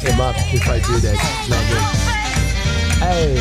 him up if I do that. It's not good. Hey,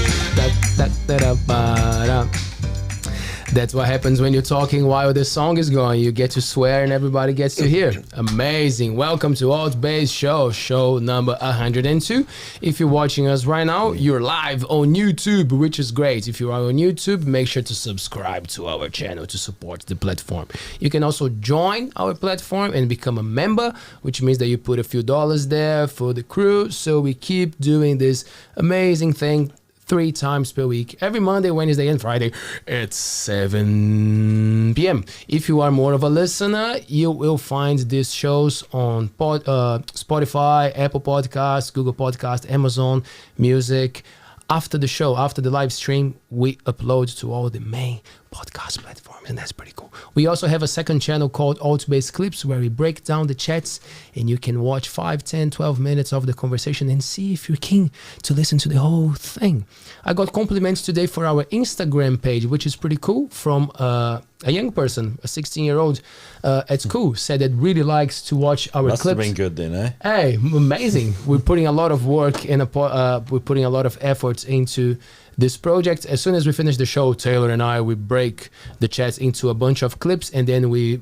that's what happens when you're talking while the song is going. You get to swear and everybody gets to hear. Amazing. Welcome to ALTBAYS show number 102. If you're watching us right now, you're live on YouTube, which is great. If you are on YouTube, make sure to subscribe to our channel to support the platform. You can also join our platform and become a member, which means that you put a few dollars there for the crew. So we keep doing this amazing thing 3 times per week, every Monday, Wednesday, and Friday at 7 p.m. If you are more of a listener, you will find these shows on Spotify, Apple Podcasts, Google Podcasts, Amazon Music. After the show, after the live stream, we upload to all the main podcast platforms, and that's pretty cool. We also have a second channel called ALTBAYS Clips, where we break down the chats, and you can watch 5, 10, 12 minutes of the conversation and see if you're keen to listen to the whole thing. I got compliments today for our Instagram page, which is pretty cool, from a young person, a 16-year-old at school, said that really likes to watch our clips. Must have been good then, eh? Hey, amazing. We're putting a lot of work and we're putting a lot of efforts into this project. As soon as we finish the show, Taylor and I, we break the chats into a bunch of clips, and then we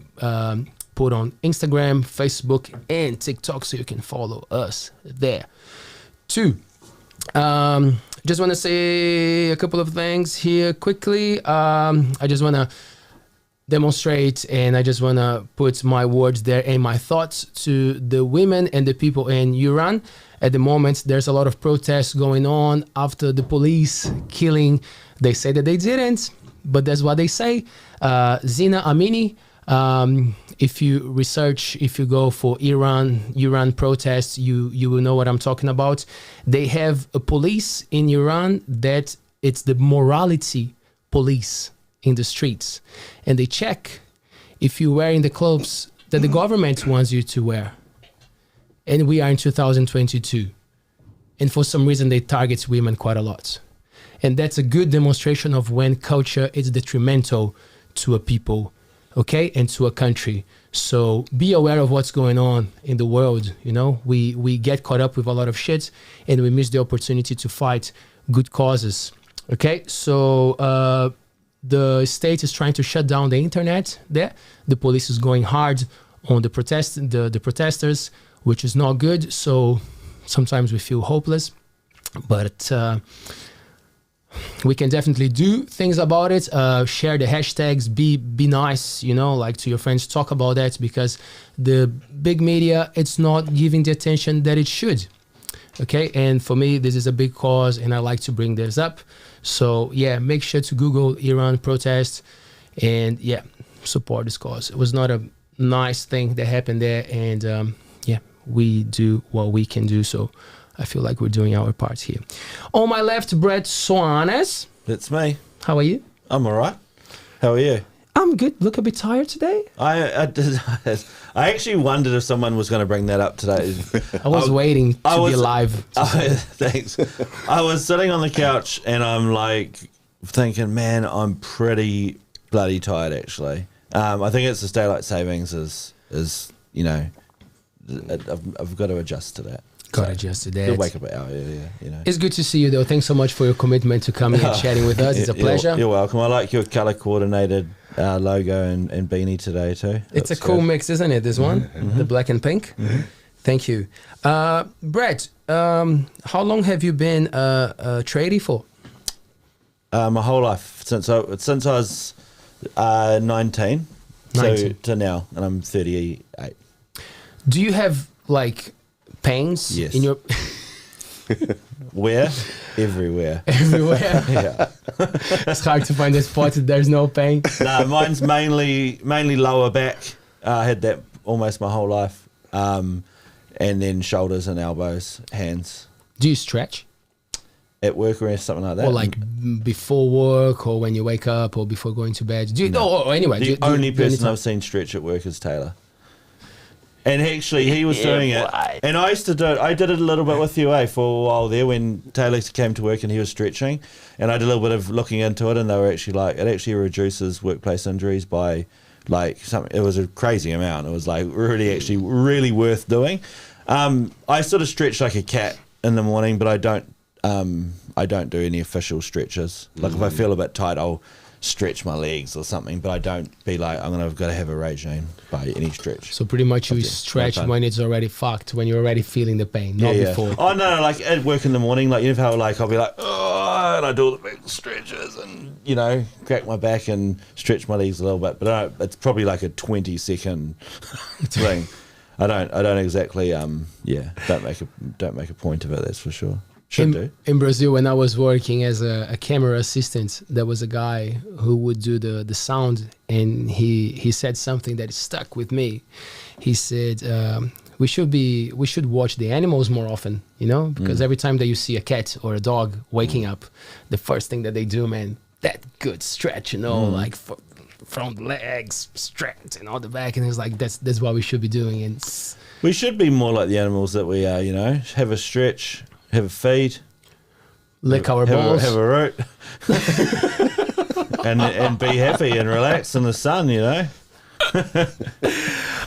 put on Instagram, Facebook, and TikTok, so you can follow us there too. Just want to say a couple of things here quickly. I just want to demonstrate, and I just want to put my words there and my thoughts to the women and the people in Iran. At the moment, there's a lot of protests going on after the police killing. They say that they didn't, but that's what they say. Zina Amini, if you research, if you go for Iran protests, you will know what I'm talking about. They have a police in Iran that it's the morality police in the streets, and they check if you're wearing the clothes that the government wants you to wear. And we are in 2022, and for some reason they target women quite a lot, and that's a good demonstration of when culture is detrimental to a people, okay, and to a country. So be aware of what's going on in the world. You know, we get caught up with a lot of shit, and we miss the opportunity to fight good causes. Okay, so the state is trying to shut down the internet there. The police is going hard on the protesters, which is not good. So sometimes we feel hopeless, but we can definitely do things about it. Share the hashtags, be nice, you know, like to your friends, talk about that, because the big media, it's not giving the attention that it should. Okay, and for me, this is a big cause, and I like to bring this up. So yeah, make sure to Google Iran protests, and yeah, support this cause. It was not a nice thing that happened there, and yeah, we do what we can do. So I feel like we're doing our part here. On my left, Brett Soanes. That's me. How are you? I'm all right. How are you? I'm good. Look a bit tired today. I actually wondered if someone was going to bring that up today. I was waiting to be alive. Thanks. I was sitting on the couch and I'm like thinking, man, I'm pretty bloody tired actually. I think it's the daylight savings is you know, I've got to adjust to that. Got to adjust to that. You'll wake up an hour, yeah, you know. It's good to see you though. Thanks so much for your commitment to coming and chatting with us. It's a pleasure. You're welcome. I like your color coordinated logo and beanie today too. It's a cool mix, isn't it? This one, the black and pink. Thank you. Brett, how long have you been a tradie for? My whole life, since I was 19. To now, and I'm 38. Do you have like pains in your where? Everywhere. Everywhere. Yeah. It's hard to find a spot that there's no pain. No, mine's mainly lower back. I had that almost my whole life, and then shoulders and elbows, hands. Do you stretch at work or something like that? Or like before work, or when you wake up, or before going to bed? Do you? No. Or anyway, the only person I've seen stretch at work is Taylor. And actually, he was doing it, and I used to do it. I did it a little bit with you, for a while there when Taylor came to work and he was stretching, and I did a little bit of looking into it, and they were actually like, it actually reduces workplace injuries by like something. It was a crazy amount. It was like really worth doing. I sort of stretch like a cat in the morning, but I don't do any official stretches. Like if I feel a bit tight, I'll stretch my legs or something, but I don't be like, I've got to have a regime by any stretch. So pretty much you stretch when it's already fucked, when you're already feeling the pain, not before. Oh, no, like at work in the morning, like, you know how like I'll be like, oh, and I do all the big stretches and, you know, crack my back and stretch my legs a little bit. But it's probably like a 20-second thing. I don't exactly, don't make a point of it, that's for sure. In Brazil, when I was working as a camera assistant, there was a guy who would do the sound, and he said something that stuck with me. He said, we should watch the animals more often, you know, because every time that you see a cat or a dog waking up, the first thing that they do, man, that good stretch, you know, like from the legs, stretch and all the back, and it's like that's what we should be doing. And we should be more like the animals that we are, you know, have a stretch. Have a feed, lick our balls, have a root, and be happy and relax in the sun. You know.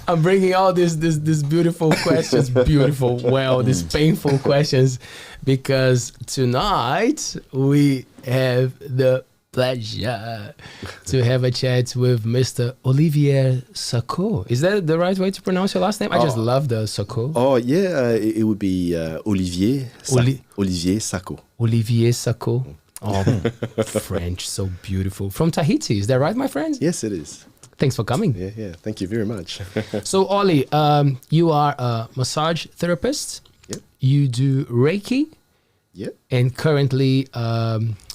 I'm bringing all these beautiful questions, these painful questions, because tonight we have the pleasure to have a chat with Mr. Olivier Sacault. Is that the right way to pronounce your last name? I just love the Sacault. Oh, yeah, it would be Olivier Sacault. Olivier Sacault. Oh, French, so beautiful. From Tahiti, is that right, my friend? Yes, it is. Thanks for coming. Yeah, thank you very much. So, Oli, you are a massage therapist. Yep. You do Reiki. Yep. And currently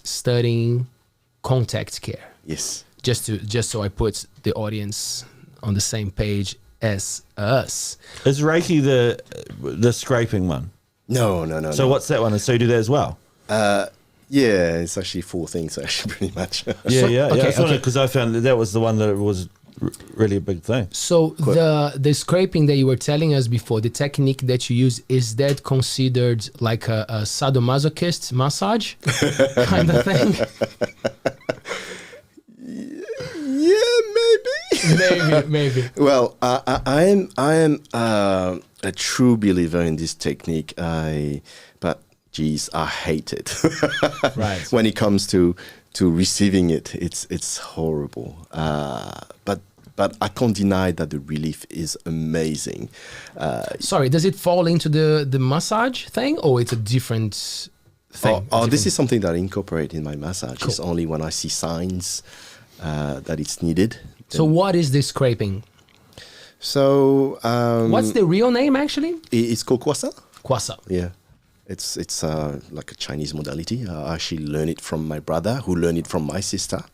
studying ConTact C.A.R.E. Yes. Just so I put the audience on the same page as us. Is Reiki the scraping one? No. So what's that one? So you do that as well? Yeah, it's actually 4 things, actually, pretty much. Because I found that was the one that was really a big thing. So the scraping that you were telling us before, the technique that you use, is that considered like a sadomasochist massage kind of thing? Yeah, maybe. Well, I am a true believer in this technique. But geez, I hate it. Right. When it comes to receiving it, it's horrible. But I can't deny that the relief is amazing. Sorry, does it fall into the massage thing, or it's a different thing? This is something that I incorporate in my massage. Cool. It's only when I see signs that it's needed. So what is this scraping? So what's the real name, actually? It's called Kwasa. Kwasa. Yeah. It's like a Chinese modality. I actually learned it from my brother, who learned it from my sister.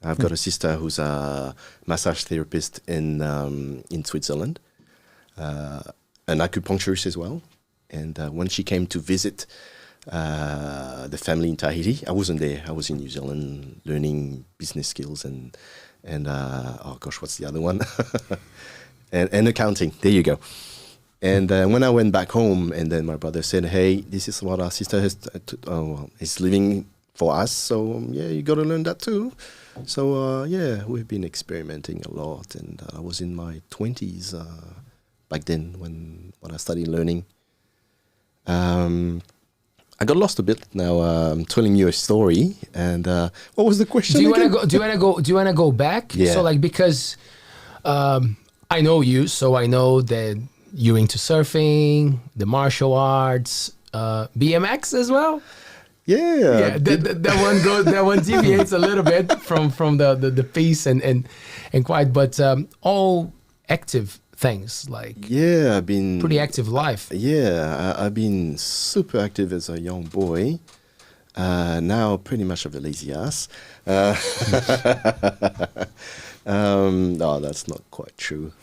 I've got a sister who's a massage therapist in Switzerland, an acupuncturist as well. And when she came to visit the family in Tahiti, I wasn't there. I was in New Zealand learning business skills and what's the other one? and accounting. There you go. And when I went back home, and then my brother said, "Hey, this is what our sister is living for us. So you got to learn that too." So we've been experimenting a lot, and I was in my 20s back then when I started learning. I got lost a bit. Now I'm telling you a story, and what was the question? Do you want to go back? Yeah. So because I know you, so I know that you're into surfing, the martial arts, BMX as well. Yeah. That one deviates a little bit from the piece and quiet, but all active things, like I've been pretty active life. I've been super active as a young boy. Now pretty much of a lazy ass. No, that's not quite true.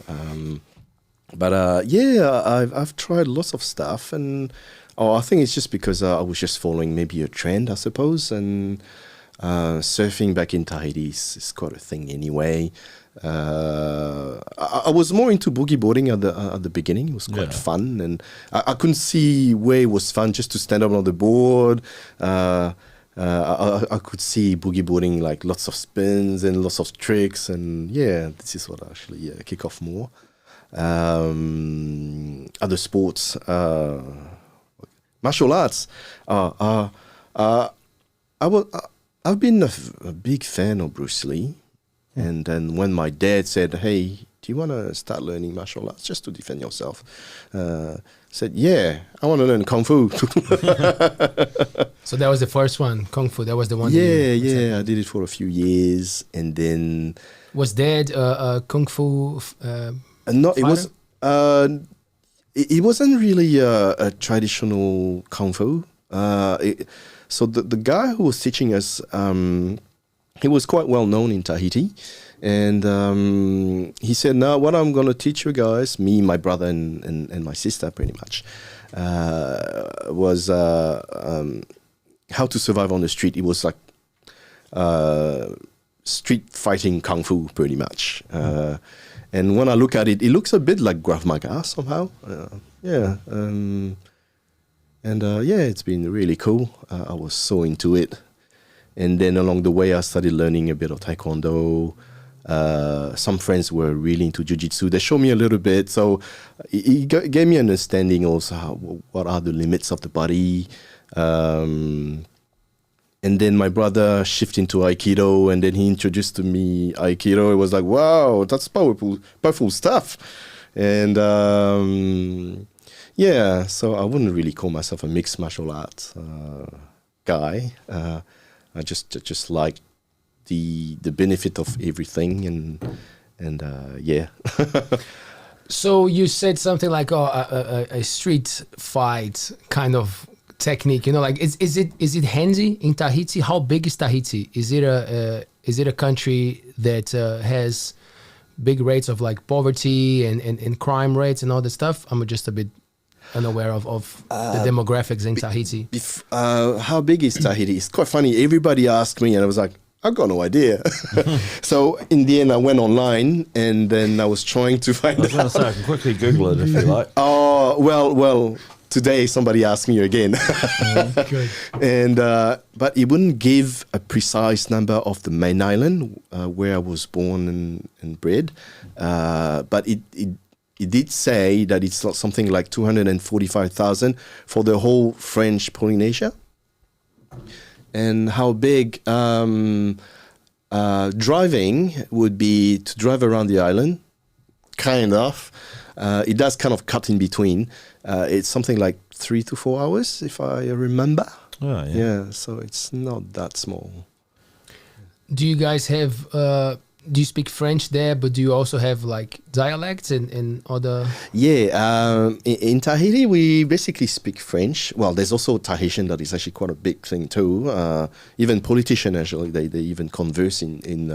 But I've tried lots of stuff, and I think it's just because I was just following maybe a trend, I suppose, and surfing back in Tahiti is quite a thing anyway. I was more into boogie boarding at the beginning. It was quite fun, and I couldn't see where it was fun just to stand up on the board. I could see boogie boarding like lots of spins and lots of tricks, and this is what actually kick off more. other sports, martial arts. I've been a big fan of Bruce Lee. And then when my dad said, "Hey, do you want to start learning martial arts just to defend yourself?" Said, "Yeah, I want to learn Kung Fu." So that was the first one, Kung Fu. That was the one. Yeah, I did it for a few years. And then... Was Dad Kung Fu no, it fighter? was... it wasn't really a traditional Kung Fu. So the guy who was teaching us... he was quite well known in Tahiti, and he said, "Now, what I'm going to teach you guys, me, my brother, and my sister, pretty much, was how to survive on the street." It was like street fighting kung fu, pretty much. And when I look at it, it looks a bit like Krav Maga somehow. It's been really cool. I was so into it. And then along the way, I started learning a bit of Taekwondo. Some friends were really into Jiu-Jitsu. They showed me a little bit. So it gave me an understanding also what are the limits of the body. And then my brother shifted into Aikido, and then he introduced to me Aikido. It was like, wow, that's powerful stuff. And so I wouldn't really call myself a mixed martial arts guy. I just like the benefit of everything, and yeah. So you said something like, a street fight kind of technique. You know, like is it handy in Tahiti? How big is Tahiti? Is it a country that has big rates of like poverty and crime rates and all that stuff? I'm just a bit unaware of the demographics in Tahiti. How big is Tahiti? It's quite funny. Everybody asked me, and I was like, I've got no idea. So in the end, I went online, and then I was trying to find out. I was going to say, I can quickly Google it if you like. Oh, well, today somebody asked me again. Good. And but it wouldn't give a precise number of the main island where I was born and bred. But it did say that it's something like 245,000 for the whole French Polynesia. And how big driving would be to drive around the island, kind of. It does kind of cut in between. It's something like 3 to 4 hours, if I remember. Oh, yeah. Yeah, so it's not that small. Do you guys have... do you speak French there, but do you also have like dialects and other? Yeah, in Tahiti, we basically speak French. Well, there's also Tahitian that is actually quite a big thing too. Even politicians, actually, they even converse in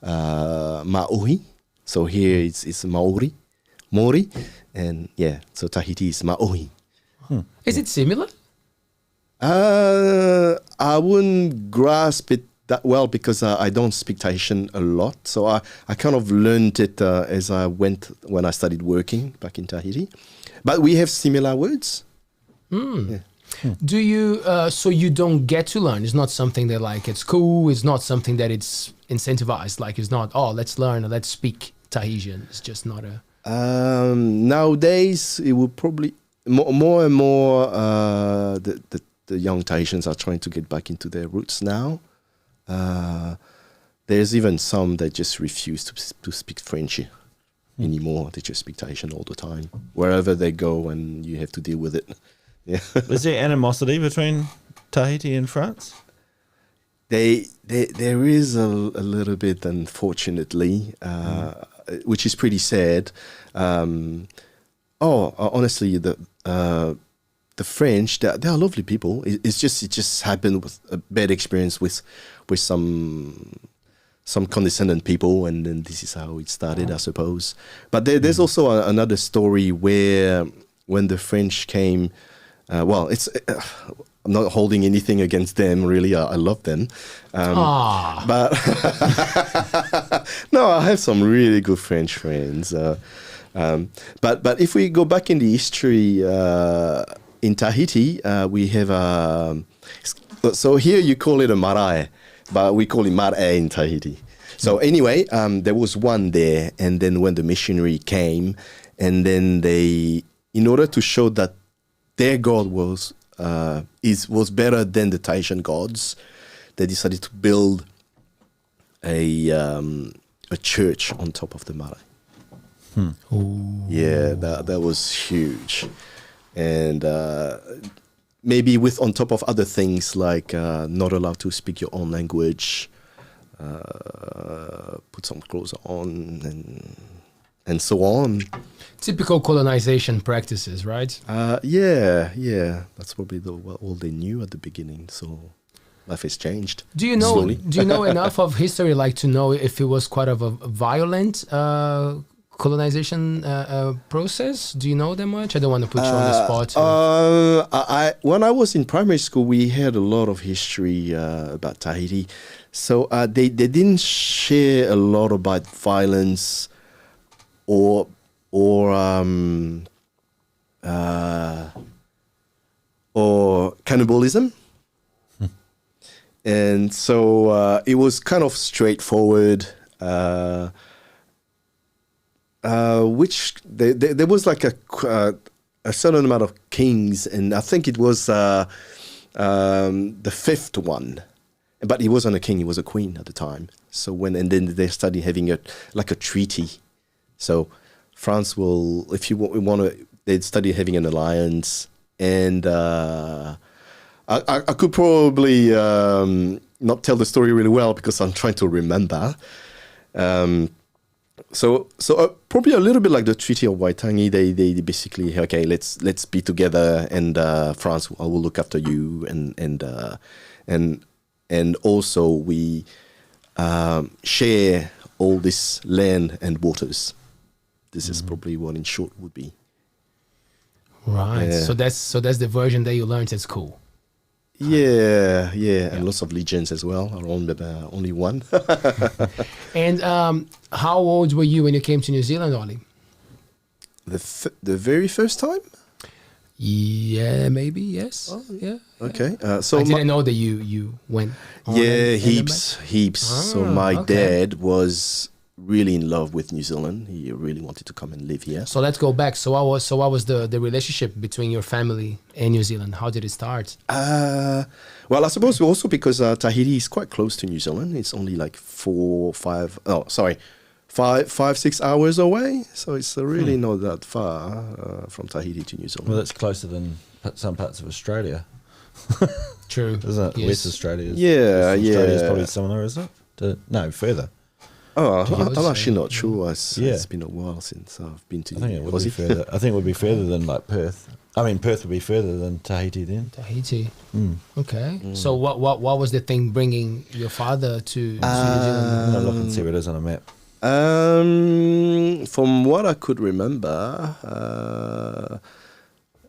Maori. So here it's Maori, and yeah, so Tahiti is Maori. Is it similar? I wouldn't grasp it that well because I don't speak Tahitian a lot. So I kind of learned it as I went when I started working back in Tahiti. But we have similar words. Yeah. Do you, so you don't get to learn? It's not something that like, it's cool. It's not something that it's incentivized. Like it's not, let's learn or let's speak Tahitian. It's just not a... Nowadays, it would probably, more and more, the young Tahitians are trying to get back into their roots now. There's even some that just refuse to speak French anymore. They just speak Tahitian all the time, wherever they go, and you have to deal with it. Yeah. Is there animosity between Tahiti and France? There is a little bit, unfortunately, which is pretty sad. Honestly, the French, they are lovely people. It just happened with a bad experience with some condescending people, and then this is how it started, I suppose. But there's also another story where when the French came, I'm not holding anything against them, really. I love them. But no, I have some really good French friends. But if we go back in the history, in Tahiti, we have so here you call it a marae, but we call it marae in Tahiti. So anyway, there was one there, and then when the missionary came, and then they, in order to show that their God was better than the Tahitian gods, they decided to build a church on top of the mare. Yeah, that was huge, and maybe with on top of other things like not allowed to speak your own language, put some clothes on, and so on. Typical colonization practices, right? Yeah. That's probably all they knew at the beginning. So life has changed. Do you know? Slowly. Do you know enough of history, like to know if it was quite of a violent colonization process? Do you know that much? I don't want to put you on the spot. When I was in primary school, we had a lot of history about Tahiti. So they didn't share a lot about violence or cannibalism. And so it was kind of straightforward, which there was like a certain amount of kings, and I think it was the fifth one, but he wasn't a king; he was a queen at the time. So then they started having a treaty. So France will, if you want to, they'd study having an alliance, and I could probably not tell the story really well because I'm trying to remember. So probably a little bit like the Treaty of Waitangi. They basically, okay, let's be together, and France, I will look after you, and also we share all this land and waters. This is probably what in short would be. Right. Yeah. So that's the version that you learned at school. Yeah, and lots of legends as well. Only one. And how old were you when you came to New Zealand, Ollie? The very first time? Yeah, maybe, yes. Oh, yeah. Okay. So I didn't know that you went on. Yeah, and heaps. So my dad was really in love with New Zealand. He really wanted to come and live here. So let's go back. So what was the relationship between your family and New Zealand? How did it start? Well, I suppose also because Tahiti is quite close to New Zealand. It's only like 5-6 hours away. So it's really not that far from Tahiti to New Zealand. Well, that's closer than some parts of Australia. True. Isn't it? Yes. West Australia. Yeah. Australia's probably similar, is it? No, further. Oh, I'm actually not sure. It's been a while since I've been to. I think it would be further. I think it would be further than like Perth. I mean, Perth would be further than Tahiti then. Tahiti. Okay. So what was the thing bringing your father to New Zealand? I'm gonna look and see where it is on a map. From what I could remember,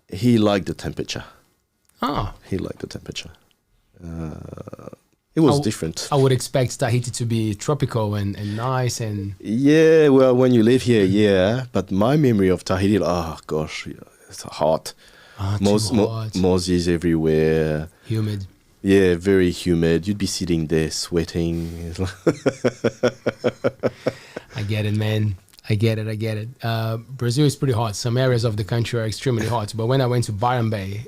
he liked the temperature. He liked the temperature. It was different. I would expect Tahiti to be tropical and nice and... Yeah, well, when you live here, yeah. But my memory of Tahiti, oh gosh, it's hot. Mozzies everywhere. Humid. Yeah, very humid. You'd be sitting there sweating. I get it, man. I get it. Brazil is pretty hot. Some areas of the country are extremely hot. But when I went to Byron Bay,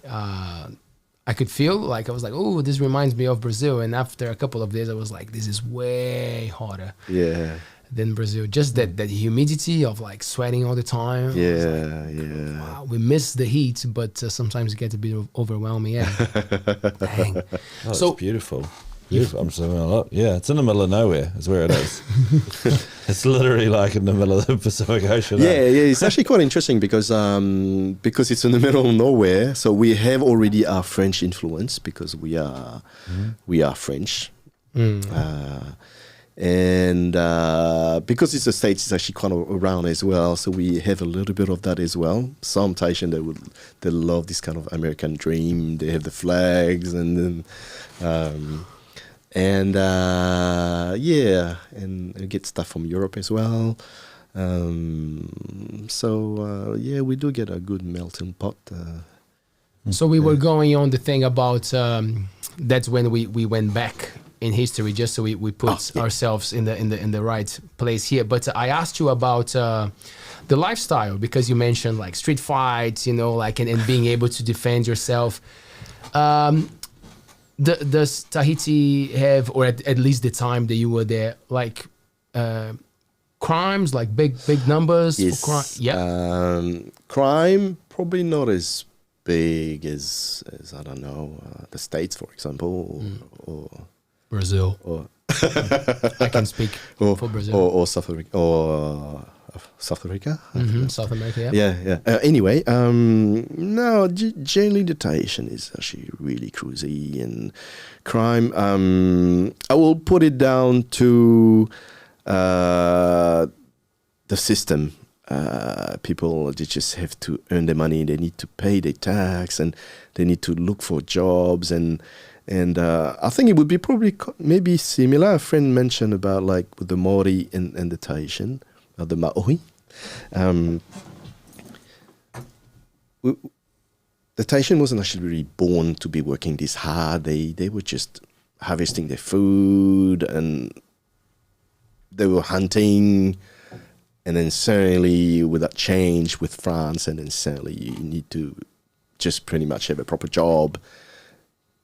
I could feel like, I was like, oh, this reminds me of Brazil. And after a couple of days, I was like, this is way hotter than Brazil. Just that humidity of like sweating all the time. Yeah. Wow, we miss the heat, but sometimes it gets a bit overwhelming. Yeah. Dang. Oh, so, it's beautiful. I'm saying a lot. Yeah, it's in the middle of nowhere is where it is. It's literally like in the middle of the Pacific Ocean. Yeah, it's actually quite interesting because it's in the middle of nowhere. So we have already our French influence because we are French. And because it's the States, it's actually kind of around as well. So we have a little bit of that as well. Some Tahitian, they love this kind of American dream. They have the flags and then... and get stuff from Europe as well. We do get a good melting pot. So we were going on the thing about that's when we went back in history, just so we put ourselves in the right place here. But I asked you about the lifestyle, because you mentioned like street fights, you know, like and being able to defend yourself. Does Tahiti have, or at least the time that you were there, like crimes, like big numbers? Yes. Yeah. Crime probably not as big as I don't know, the States, for example, or Brazil. Or I can speak for Brazil. Or South Africa, or South Africa. South America, yeah. Yeah. Anyway, no, generally the Tahitian is actually really cruisy, and crime. I will put it down to the system. People, they just have to earn their money. They need to pay their tax, and they need to look for jobs. And I think it would be probably maybe similar. A friend mentioned about like with the Maori and the Tahitian, or the Maori. The Tahitian wasn't actually really born to be working this hard. They were just harvesting their food, and they were hunting. And then suddenly, with that change with France, and then suddenly you need to just pretty much have a proper job.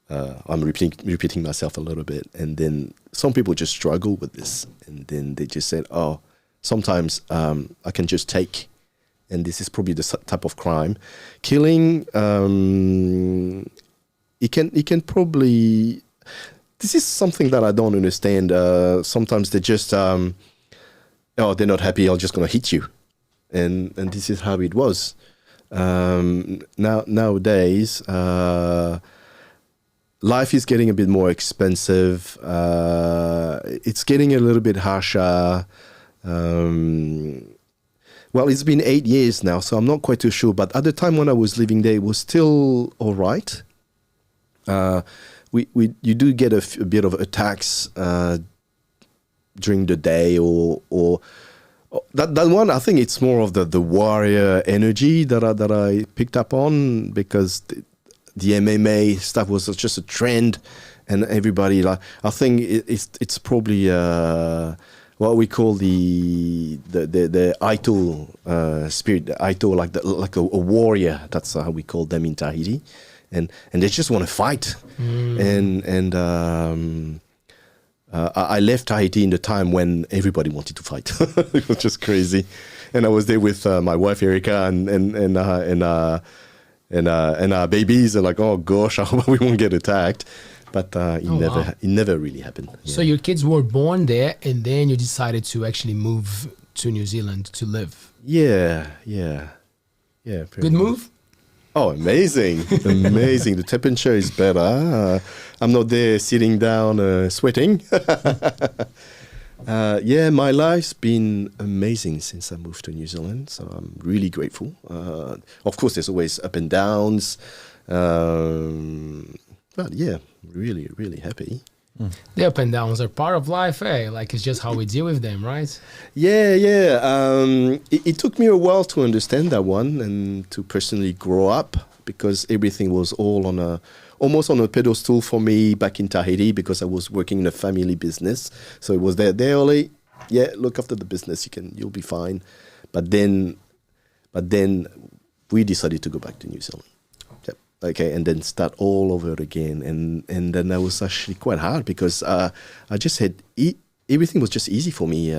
I'm repeating myself a little bit. And then some people just struggle with this. And then they just said, oh, sometimes I can just take. And this is probably the type of crime. Killing, it can probably... This is something that I don't understand. Sometimes they just... oh, they're not happy, I'm just going to hit you. And this is how it was. Nowadays, life is getting a bit more expensive. It's getting a little bit harsher. Well, it's been 8 years now, so I'm not quite too sure. But at the time when I was living there, it was still all right. You do get a bit of attacks during the day, or that one. I think it's more of the warrior energy that I picked up on, because the MMA stuff was just a trend, and everybody like, I think it's probably what we call the Aito spirit, the Aito, like a warrior. That's how we call them in Tahiti, and they just want to fight, and I left Tahiti in the time when everybody wanted to fight. It was just crazy, and I was there with my wife Erica and our babies. And like, oh gosh, I hope we won't get attacked. But it never really happened. Yeah. So your kids were born there, and then you decided to actually move to New Zealand to live. Yeah. Good move. Oh, amazing. The temperature is better. I'm not there sitting down sweating. My life's been amazing since I moved to New Zealand, so I'm really grateful. Of course, there's always up and downs, but yeah, really, really happy. The up and downs are part of life, eh? Like, it's just how we deal with them, right? Yeah. It took me a while to understand that one, and to personally grow up, because everything was all almost on a pedestal for me back in Tahiti, because I was working in a family business. So it was there only, look after the business, you'll be fine. But then we decided to go back to New Zealand. Okay, and then start all over again, and then that was actually quite hard, because I just had everything was just easy for me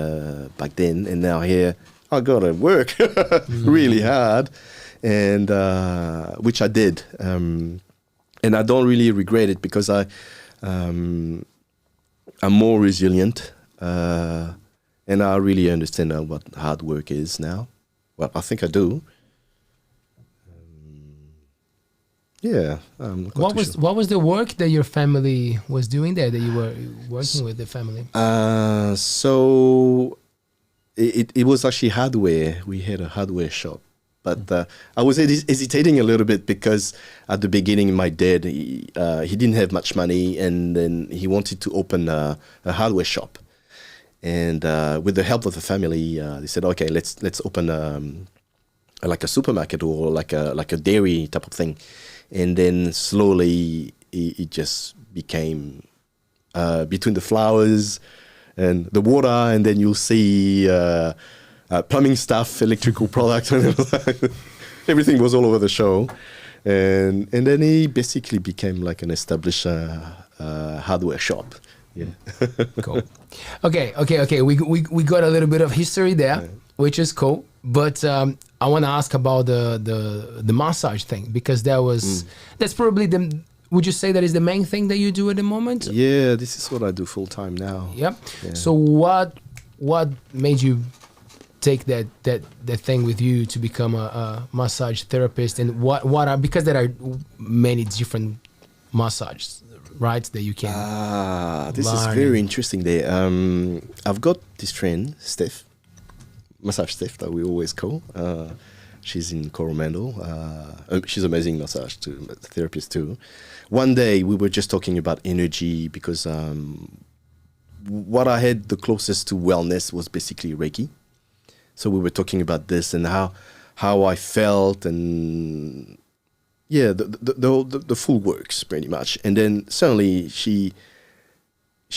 back then, and now here I gotta work really hard, and which I did, and I don't really regret it, because I'm more resilient, and I really understand what hard work is now. Well, I think I do. Yeah. What was the work that your family was doing there, that you were working with the family? So it was actually hardware. We had a hardware shop. But I was hesitating a little bit, because at the beginning, my dad, he didn't have much money, and then he wanted to open a hardware shop. And with the help of the family, they said, okay, let's open like a supermarket, or like a dairy type of thing. And then slowly it just became between the flowers and the water, and then you'll see plumbing stuff, electrical products, and everything was all over the show. And then he basically became like an established hardware shop. Yeah. Cool. Okay. We got a little bit of history there, which is cool. But I want to ask about the massage thing, because that's probably would you say that is the main thing that you do at the moment? Yeah, this is what I do full time now. Yep. Yeah. So what made you take that thing with you to become a massage therapist, and what are, because there are many different massages, right, that you can this is very interesting there. I've got this friend, Steph, Massage Steph, that we always call. She's in Coromandel. She's amazing massage therapist too. One day we were just talking about energy, because what I had the closest to wellness was basically Reiki. So we were talking about this and how I felt, and the full works pretty much. And then suddenly she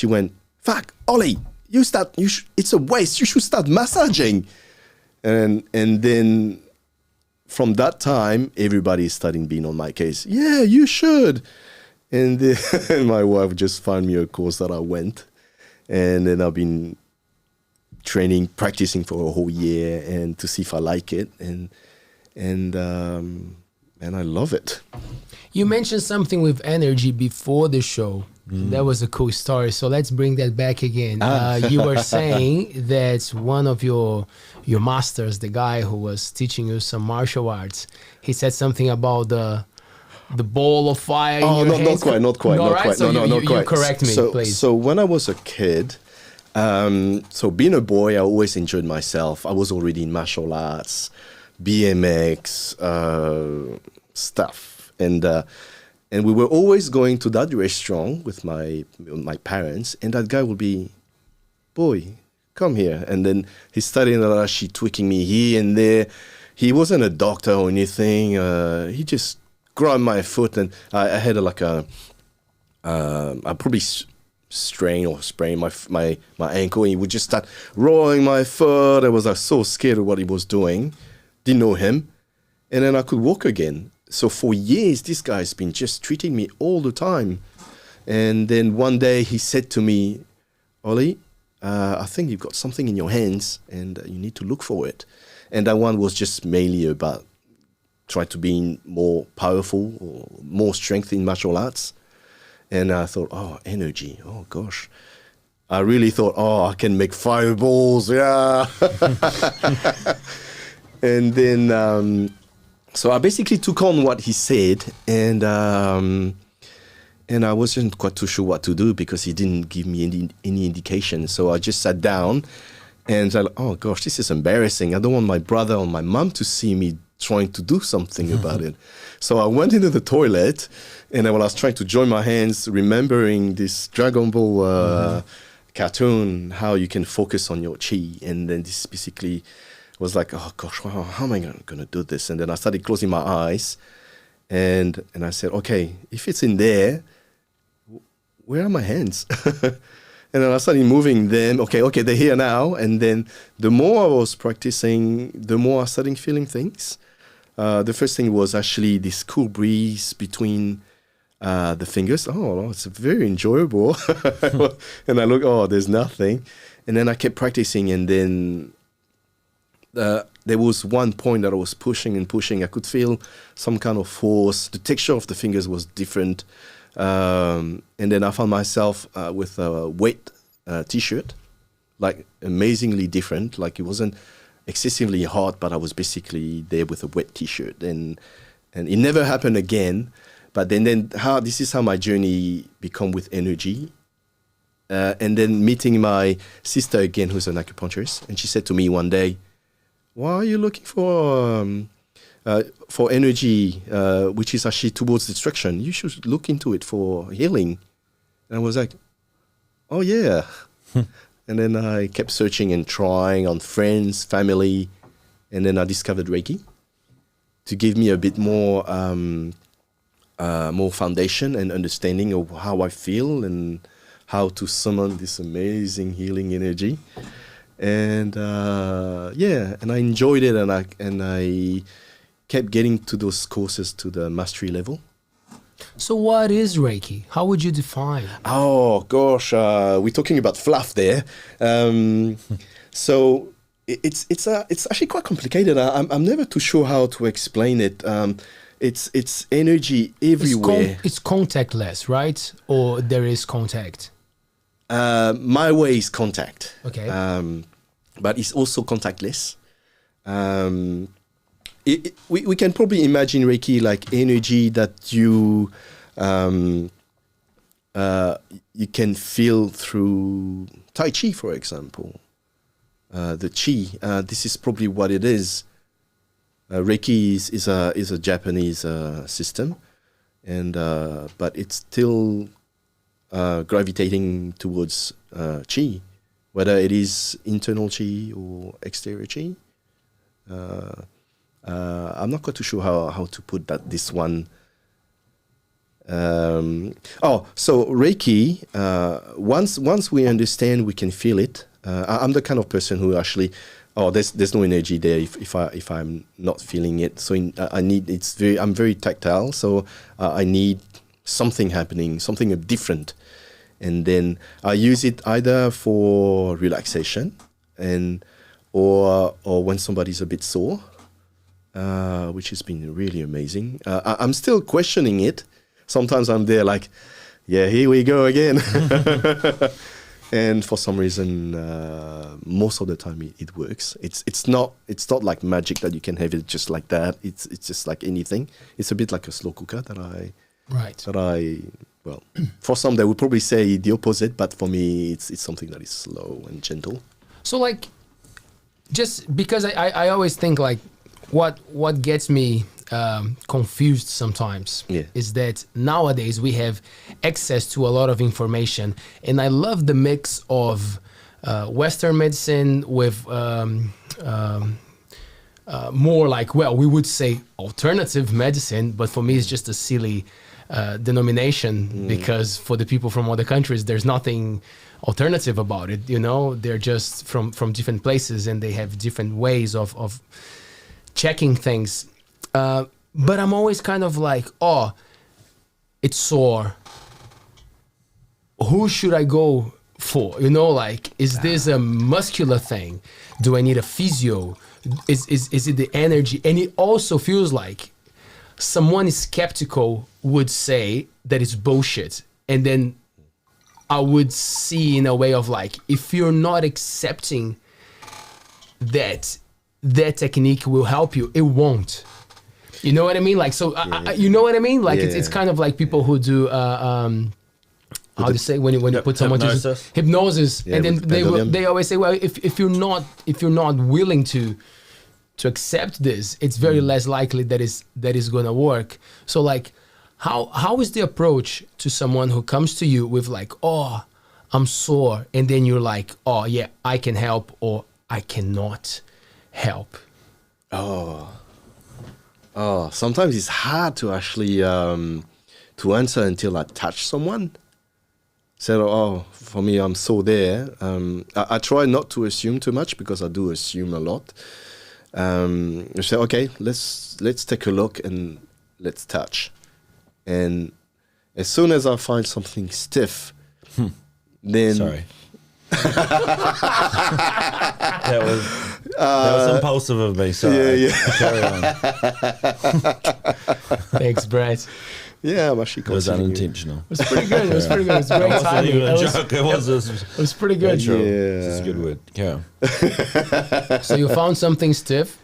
went, "Fuck, Ollie, it's a waste. You should start massaging." And then from that time, everybody is starting being on my case. Yeah, you should. And then my wife just found me a course that I went, and then I've been practicing for a whole year, and to see if I like it, and I love it. You mentioned something with energy before the show. That was a cool story. So let's bring that back again. You were saying that one of your masters, the guy who was teaching you some martial arts, he said something about the ball of fire. In your hands. Not quite. You correct me, please. So when I was a kid, so being a boy, I always enjoyed myself. I was already in martial arts, BMX stuff, and we were always going to that restaurant with my parents, and that guy would be, "Boy, come here." And then he started she tweaking me here and there. He wasn't a doctor or anything. He just grabbed my foot, and I had I probably strain or sprain my ankle, and he would just start rolling my foot. I was so scared of what he was doing. Didn't know him. And then I could walk again. So for years, this guy's been just treating me all the time. And then one day he said to me, "Ollie, I think you've got something in your hands, and you need to look for it." And that one was just mainly about trying to be more powerful, or more strength in martial arts. And I thought, oh, energy. Oh, gosh. I really thought, oh, I can make fireballs. Yeah. And then, so I basically took on what he said, and I wasn't quite too sure what to do, because he didn't give me any indication. So I just sat down, and I like, oh, gosh, this is embarrassing. I don't want my brother or my mom to see me trying to do something about it. So I went into the toilet, and when I was trying to join my hands, remembering this Dragon Ball cartoon, how you can focus on your chi, and then this basically was like, oh gosh, how am I going to do this? And then I started closing my eyes, and I said, okay, if it's in there, where are my hands? And then I started moving them. Okay, they're here now. And then the more I was practicing, the more I started feeling things. The first thing was actually this cool breeze between the fingers. Oh, it's very enjoyable. And I look, oh, there's nothing. And then I kept practicing, and then there was one point that I was pushing and pushing. I could feel some kind of force. The texture of the fingers was different. And then I found myself with a wet T-shirt, like amazingly different. Like it wasn't excessively hot, but I was basically there with a wet T-shirt. And it never happened again. But then this is how my journey become with energy. And then meeting my sister again, who's an acupuncturist, and she said to me one day, "Why are you looking for energy, which is actually towards destruction? You should look into it for healing." And I was like, "Oh yeah." And then I kept searching and trying on friends, family, and then I discovered Reiki to give me a bit more foundation and understanding of how I feel and how to summon this amazing healing energy. And and I enjoyed it, and I kept getting to those courses to the mastery level. So what is Reiki? How would you define? Oh gosh, we're talking about fluff there. So it's actually quite complicated. I'm never too sure how to explain it. It's energy everywhere. It's contactless, right? Or there is contact? My way is contact. Okay. But it's also contactless. We can probably imagine Reiki like energy that you can feel through Tai Chi, for example. The Chi, this is probably what it is. Reiki is a Japanese system, and but it's still gravitating towards Chi, whether it is internal Chi or exterior Chi. I'm not quite too sure how to put this one. So Reiki, once we understand, we can feel it. I'm the kind of person who actually, there's no energy there if I'm not feeling it. So I'm very tactile. So I need something happening, something different, and then I use it either for relaxation or when somebody's a bit sore. Which has been really amazing. I'm still questioning it. Sometimes I'm there like, yeah, here we go again. And for some reason, most of the time it works. It's not like magic that you can have it just like that. It's just like anything. It's a bit like a slow cooker well, for some they would probably say the opposite, but for me it's something that is slow and gentle. So like, just because I always think like, what gets me confused sometimes is that nowadays we have access to a lot of information, and I love the mix of Western medicine with more like, well, we would say alternative medicine, but for me it's just a silly denomination because for the people from other countries there's nothing alternative about it, you know. They're just from different places and they have different ways of checking things, but I'm always kind of like, it's sore, who should I go for, you know, like, is this a muscular thing, do I need a physio, is it the energy? And it also feels like someone skeptical would say that it's bullshit, and then I would see in a way of like, if you're not accepting that technique will help you, it won't. You know what I mean? Like, so you know what I mean? Like, it's kind of like people who do how do you say when you put someone to hypnosis, and then they always say, well, if you're not willing to accept this, it's very less likely that is going to work. So like, how is the approach to someone who comes to you with like, I'm sore, and then you're like, yeah, I can help, or I cannot help? Sometimes it's hard to actually to answer until I touch someone. So, for me, I'm so there. I try not to assume too much because I do assume a lot. I say, okay, let's take a look and let's touch. And as soon as I find something stiff, then sorry. That was impulsive of me. Sorry. Carry on. Thanks, Brett. Yeah, I'm actually. It was unintentional. It was pretty good. It was pretty good. It was great timing. It was pretty good. Yeah, it's a good word. Yeah. So you found something stiff?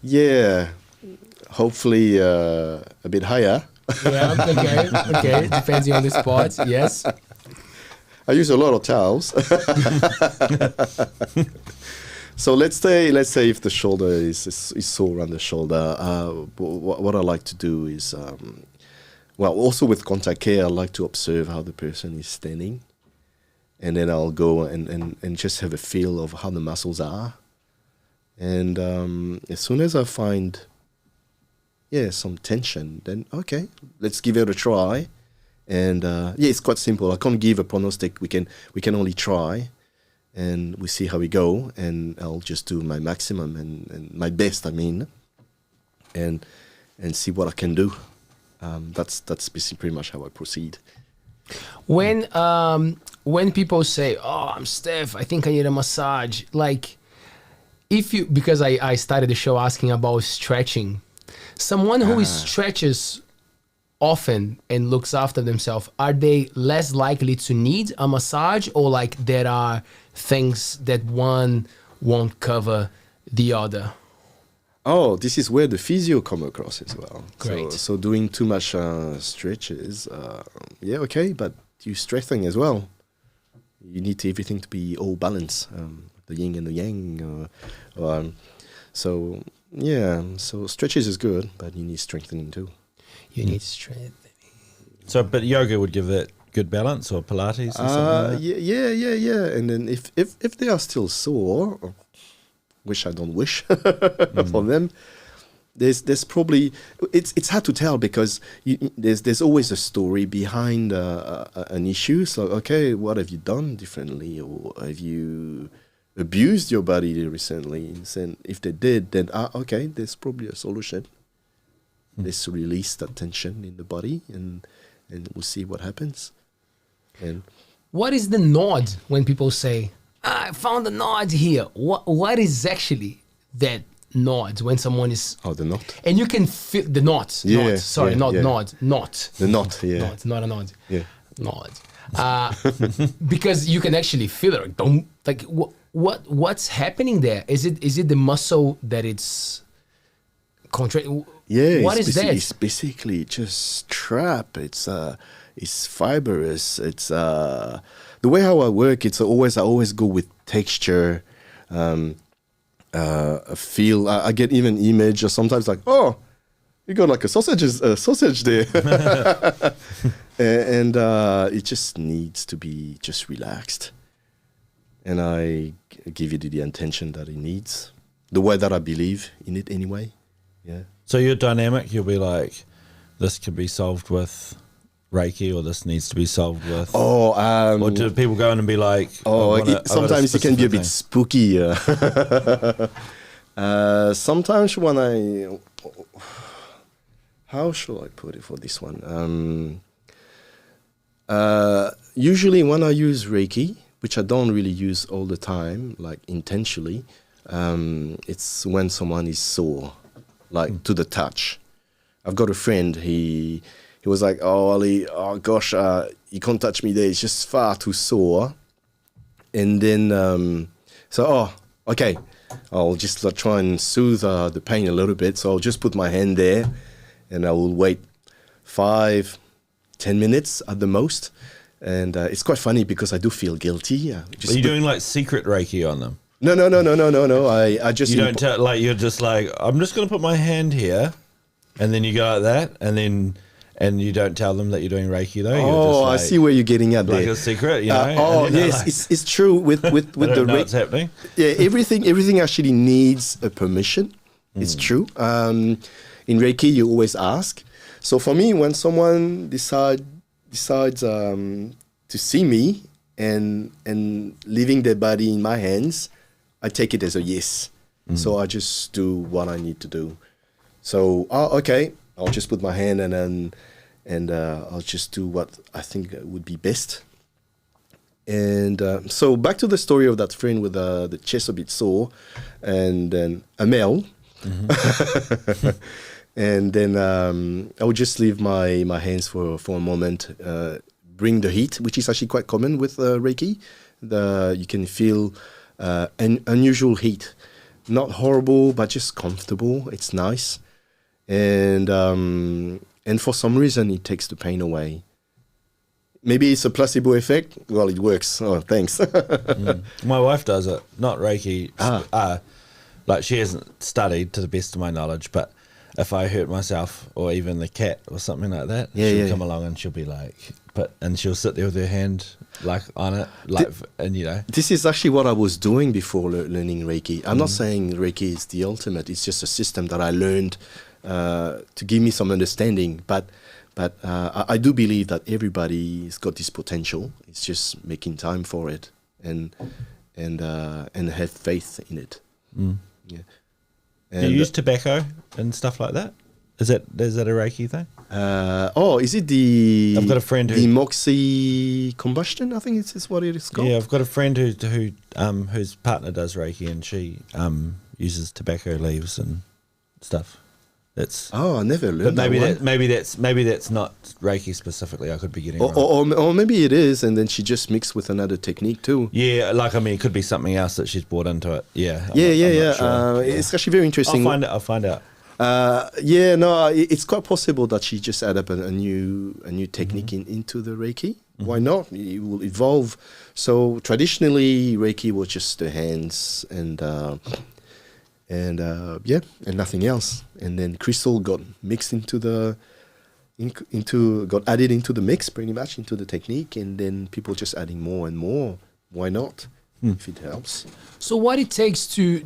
Yeah. Hopefully a bit higher. Yeah. Okay. Depending on the spot. Yes. I use a lot of towels. So let's say if the shoulder is sore around the shoulder, what I like to do is, also with ConTact C.A.R.E, I like to observe how the person is standing, and then I'll go and just have a feel of how the muscles are, and as soon as I find some tension, then okay, let's give it a try. And yeah, it's quite simple. I can't give a prognostic. We can only try, and we see how we go. And I'll just do my maximum and my best. I mean, and see what I can do. That's basically pretty much how I proceed. When people say, "Oh, I'm stiff. I think I need a massage," like because I started the show asking about stretching. Someone who stretches often and looks after themselves, are they less likely to need a massage, or like there are things that one won't cover the other? Oh, this is where the physio come across as well. Great. So doing too much stretches, yeah, okay, but you strengthen as well. You need everything to be all balanced, the yin and the yang. So yeah, so stretches is good, but you need strengthening too. You need strengthening. So, but yoga would give that good balance, or Pilates or something like that? Yeah. And then if they are still sore, which I don't wish for them, there's probably it's hard to tell, because there's always a story behind an issue. So okay, what have you done differently, or have you abused your body recently? And if they did, then okay, there's probably a solution. Let's release that tension in the body, and we'll see what happens. And what is the nod when people say, "I found a nod here"? What is actually that nod when someone is? Oh, the knot. And you can feel the knot. Yeah, Knot. Sorry, yeah, not yeah. nod. Knot. The knot. Yeah. Knot, not a nod. Yeah. Nod. Because you can actually feel it. Like, boom. Like what's happening there? Is it the muscle that it's contracting? Yeah. What is that? It's basically just trap. It's fibrous. It's the way how I work. I always go with texture. Feel. I get even image, or sometimes like, oh, you got like a sausage there. and it just needs to be just relaxed. And I give it the intention that it needs, the way that I believe in it anyway. Yeah. So you're dynamic. You'll be like, this can be solved with Reiki, or this needs to be solved with. Or do people go in and be like? Sometimes it can be a bit spooky. Sometimes when how should I put it for this one? Usually when I use Reiki, which I don't really use all the time, like intentionally, it's when someone is sore, like to the touch. I've got a friend, he was like, "Oh, Ali, oh gosh, you can't touch me there, it's just far too sore." And then, okay, I'll just try and soothe the pain a little bit. So I'll just put my hand there, and I will wait 5-10 minutes at the most. And it's quite funny because I do feel guilty. Are you doing like secret Reiki on them? No. I just... You don't tell, like, you're just like, I'm just going to put my hand here, and then you go like that, and you don't tell them that you're doing Reiki though. You're just like, I see where you're getting at there. Like a secret, you know? Yes, like, it's true with the Reiki. What's happening? Yeah, everything actually needs a permission. It's true. In Reiki, you always ask. So for me, when someone decides to see me and leaving their body in my hands, I take it as a yes. So I just do what I need to do. So okay, I'll just put my hand and I'll just do what I think would be best. And so back to the story of that friend with the chest a bit sore, and then a male. And then I would just leave my hands for a moment, bring the heat, which is actually quite common with Reiki. You can feel an unusual heat, not horrible, but just comfortable. It's nice, and for some reason it takes the pain away. Maybe it's a placebo effect. Well, it works. Oh, thanks. My wife does it, not Reiki. Like, she hasn't studied to the best of my knowledge, but if I hurt myself or even the cat or something like that, she'll come along and she'll be like, and she'll sit there with her hand like on it, like, and you know. This is actually what I was doing before learning Reiki. I'm not saying Reiki is the ultimate. It's just a system that I learned to give me some understanding. But But I do believe that everybody's got this potential. It's just making time for it and have faith in it. Yeah. Do you use tobacco and stuff like that? Is that a Reiki thing? Is it the? I've got a friend the moxie combustion. I think it's what it is called. Yeah, I've got a friend whose partner does Reiki, and she uses tobacco leaves and stuff. That's I never learned. But maybe that's not Reiki specifically. I could be getting or maybe it is, and then she just mixed with another technique too. Yeah, it could be something else that she's brought into it. Yeah, I'm not sure. It's actually very interesting. I'll find out. It's quite possible that she just added up a new technique into the Reiki. Why not? It will evolve. So traditionally, Reiki was just the hands and nothing else. And then crystal got mixed got added into the mix, pretty much into the technique, and then people just adding more and more. Why not? If it helps. So what it takes to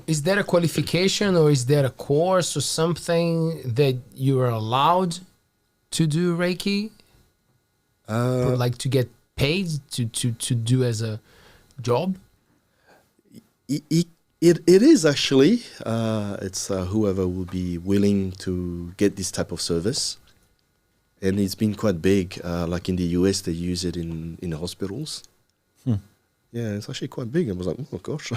is there a qualification or is there a course or something that you are allowed to do Reiki? Like to get paid to do as a job? It is actually. It's whoever will be willing to get this type of service. And it's been quite big. Like in the US, they use it in hospitals. Yeah, it's actually quite big. I was like, oh gosh.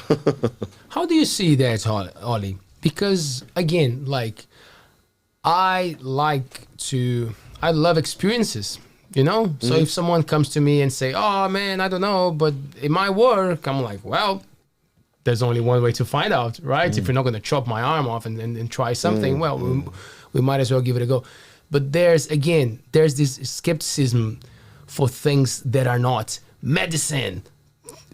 How do you see that, Ollie? Because again, like I love experiences, you know? So if someone comes to me and say, oh man, I don't know, but it might work. I'm like, well, there's only one way to find out, right? If you're not going to chop my arm off and try something, we might as well give it a go. But there's this skepticism for things that are not medicine,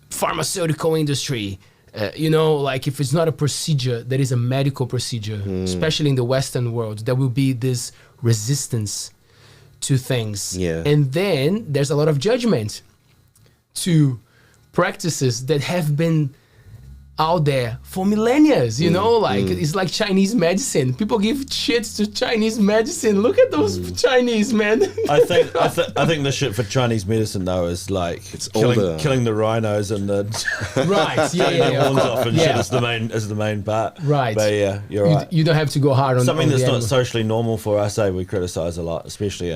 pharmaceutical industry, like if it's not a procedure that is a medical procedure, especially in the Western world, there will be this resistance to things. Yeah. And then there's a lot of judgment to practices that have been out there for millennia, it's like Chinese medicine. People give shit to Chinese medicine. Look at those Chinese, man. I think the shit for Chinese medicine though is like it's killing the rhinos and the right, the horns off and shit is the main part. Right. But yeah, you're right. You don't have to go hard on something that's not animal. socially normal for us. We criticize a lot, especially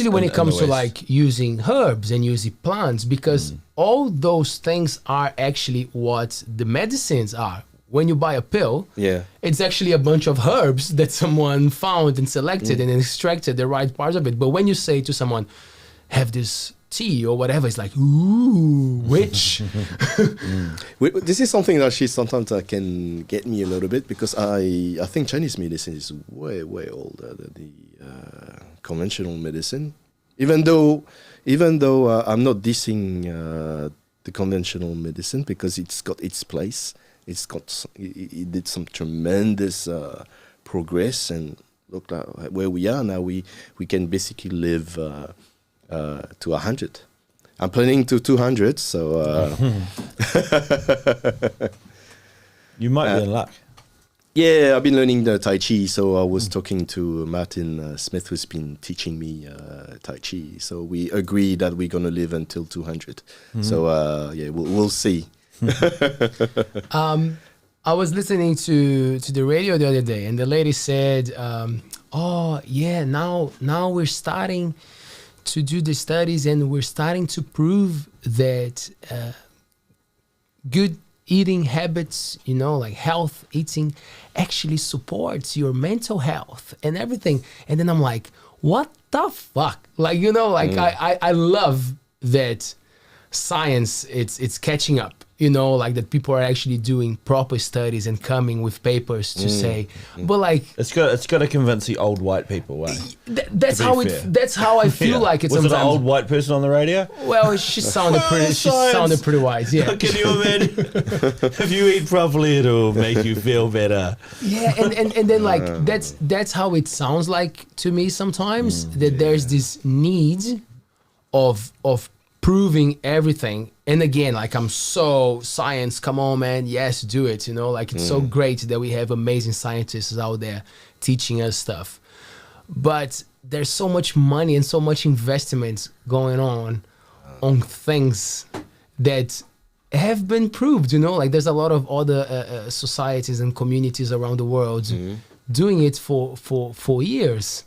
when it comes to like using herbs and using plants, because all those things are actually what the medicines are. When you buy a pill, it's actually a bunch of herbs that someone found and selected and extracted the right parts of it. But when you say to someone, have this tea or whatever, it's like, ooh, witch. This is something that sometimes can get me a little bit, because I think Chinese medicine is way, way older than the conventional medicine. Even though I'm not dissing the conventional medicine, because it's got its place. It did some tremendous progress, and look at where we are now. We can basically live to 100. I'm planning to 200, so you might be in luck. Yeah, I've been learning the Tai Chi, so I was talking to Martin Smith, who's been teaching me Tai Chi. So we agreed that we're gonna live until 200. So we'll see. I was listening to the radio the other day, and the lady said, now we're starting to do the studies, and we're starting to prove that good eating habits, like health eating, actually supports your mental health and everything. And then I'm like, what the fuck? I love that science, it's catching up. That people are actually doing proper studies and coming with papers to say, but like it's got to convince the old white people. That's how I feel like it. Was sometimes. it an old white person on the radio? Well, she sounded pretty wise. Yeah. Can you imagine? If you eat properly, it'll make you feel better. Yeah, and then like that's how it sounds like to me sometimes. That there's this need of proving everything. And again, like I'm so science, come on man, yes, do it, it's so great that we have amazing scientists out there teaching us stuff. but there's so much money and so much investment going on things that have been proved, you know, like there's a lot of other societies and communities around the world doing it for years.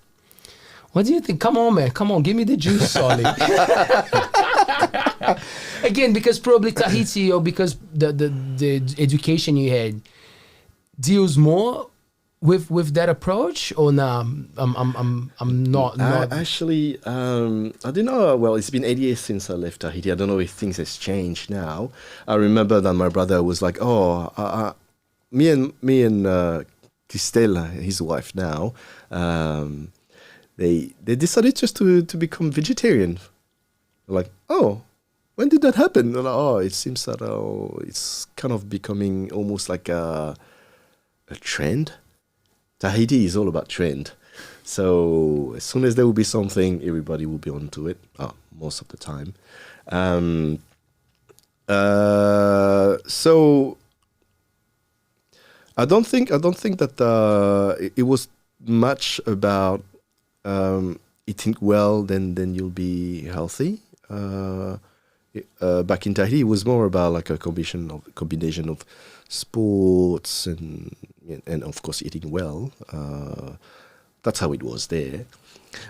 What do you think? Come on, man. Come on. Give me the juice, Solly. Again, because probably Tahiti, or because the education you had deals more with that approach, or nah? I'm not. Actually, I don't know. Well, it's been 8 years since I left Tahiti. I don't know if things has changed now. I remember that my brother was like, "Oh, me and Christelle, his wife now, they decided just to become vegetarian." Like, oh, when did that happen? Like, oh, it seems that it's kind of becoming almost like a trend. Tahiti is all about trend. So as soon as there will be something, everybody will be onto it. Most of the time. So I don't think that it was much about eating well. Then you'll be healthy. Back in Tahiti, it was more about like a combination of sports and of course eating well. That's how it was there.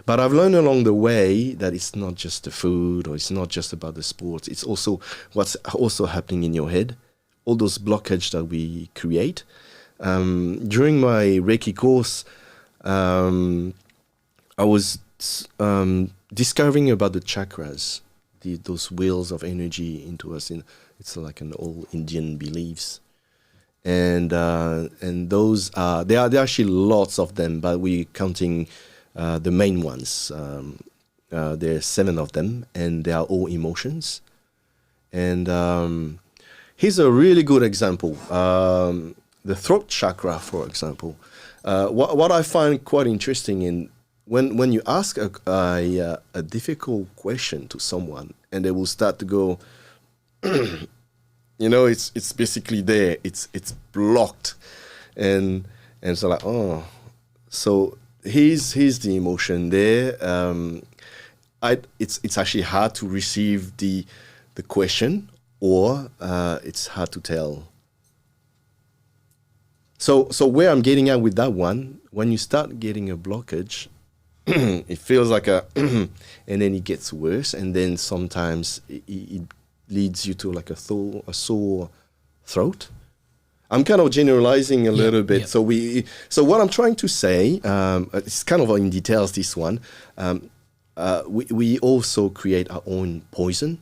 But I've learned along the way that it's not just the food, or it's not just about the sports. It's also what's also happening in your head. All those blockages that we create. During my Reiki course, I was discovering about the chakras, those wheels of energy into us. It's like an old Indian beliefs. And those are there are actually lots of them, but we're counting the main ones. There are 7 of them, and they are all emotions. And here's a really good example: the throat chakra, for example. What I find quite interesting in when you ask a difficult question to someone, and they will start to go. You know, it's basically there. It's blocked, and so like, oh, so here's the emotion there. It's actually hard to receive the question, or it's hard to tell. So where I'm getting at with that one, when you start getting a blockage, it feels like and then it gets worse, and then sometimes it leads you to like a sore throat. I'm kind of generalizing a little bit. Yeah. So what I'm trying to say, it's kind of in details, this one. We also create our own poison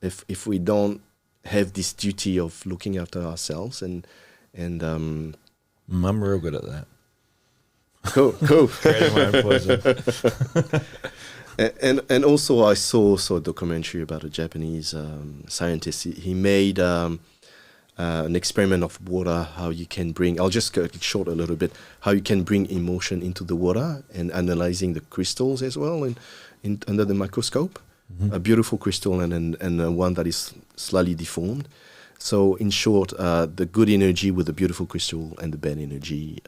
if we don't have this duty of looking after ourselves and I'm real good at that. Cool. Creating my own poison. And also I saw a documentary about a Japanese scientist. He made an experiment of water, how you can bring, I'll just cut it short a little bit, how you can bring emotion into the water, and analyzing the crystals as well under the microscope. Mm-hmm. A beautiful crystal and one that is slightly deformed. So in short, the good energy with the beautiful crystal, and the bad energy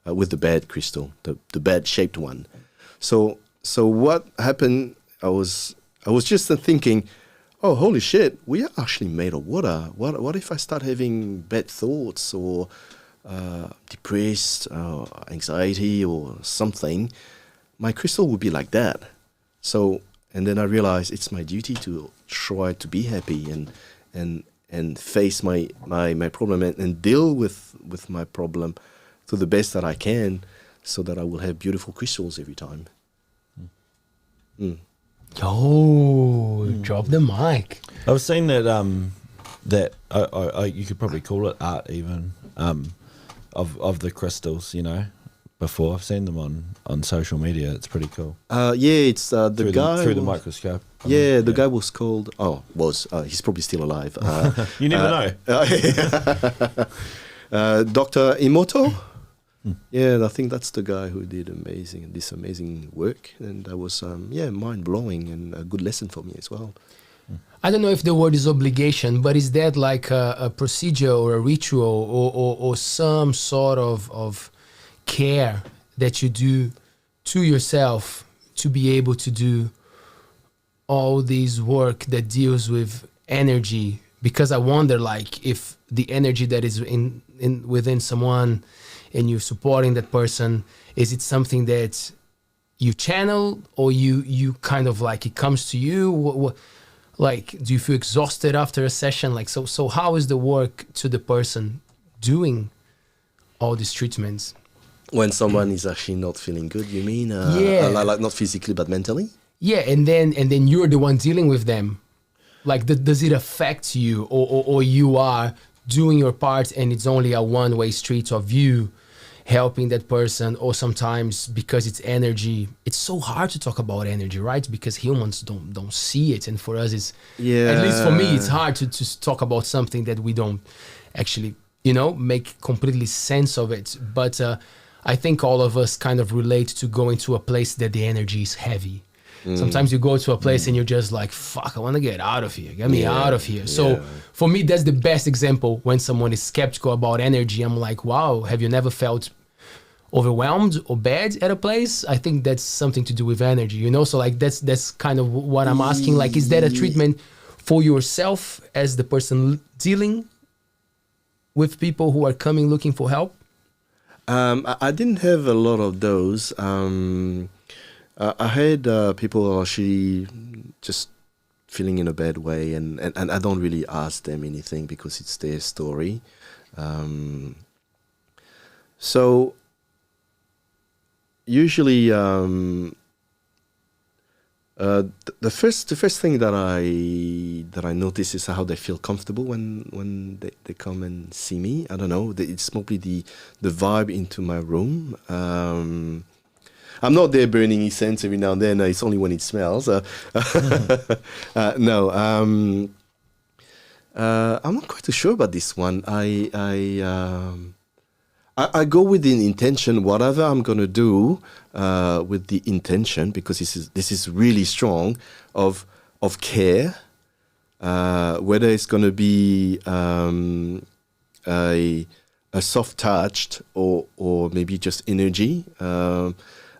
with the bad crystal, the bad shaped one. So what happened? I was just thinking, oh, holy shit, we are actually made of water. What if I start having bad thoughts, or depressed, anxiety, or something? My crystal would be like that. So, and then I realized it's my duty to try to be happy and face my problem and deal with my problem to the best that I can, so that I will have beautiful crystals every time. Drop the mic. I was saying that you could probably call it art even, of the crystals, you know. Before I've seen them on social media. It's pretty cool. It's the guy through the microscope. The guy was called. He's probably still alive. You never know. Dr. Emoto. Yeah, I think that's the guy who did this amazing work, and that was mind blowing and a good lesson for me as well. I don't know if the word is obligation, but is that like a procedure or a ritual or some sort of care that you do to yourself to be able to do all this work that deals with energy? Because I wonder, like, if the energy that is in within someone and you're supporting that person, is it something that you channel, or you kind of like it comes to you? Like, do you feel exhausted after a session? Like, so how is the work to the person doing all these treatments? When someone is actually not feeling good, you mean? Like not physically, but mentally? Yeah, and then you're the one dealing with them. Like, does it affect you, or you are doing your part and it's only a one-way street of you helping that person? Or sometimes because it's energy, it's so hard to talk about energy, right? Because humans don't see it, and for us it's, at least for me, it's hard to talk about something that we don't actually, make completely sense of it. But I think all of us kind of relate to going to a place that the energy is heavy. Sometimes you go to a place and you're just like, fuck, I want to get out of here. Get me out of here. So for me, that's the best example. When someone is skeptical about energy, I'm like, wow, have you never felt overwhelmed or bad at a place? I think that's something to do with energy, So like that's kind of what I'm asking. Like, is that a treatment for yourself as the person dealing with people who are coming looking for help? I didn't have a lot of those. I had people actually just feeling in a bad way, and I don't really ask them anything because it's their story. So usually the first thing that I notice is how they feel comfortable when they come and see me. I don't know. It's mostly the vibe into my room. I'm not there burning incense every now and then. It's only when it smells. No, I'm not quite too sure about this one. I go with the intention, whatever I'm gonna do, with the intention, because this is really strong of care. Whether it's gonna be a soft touch or maybe just energy.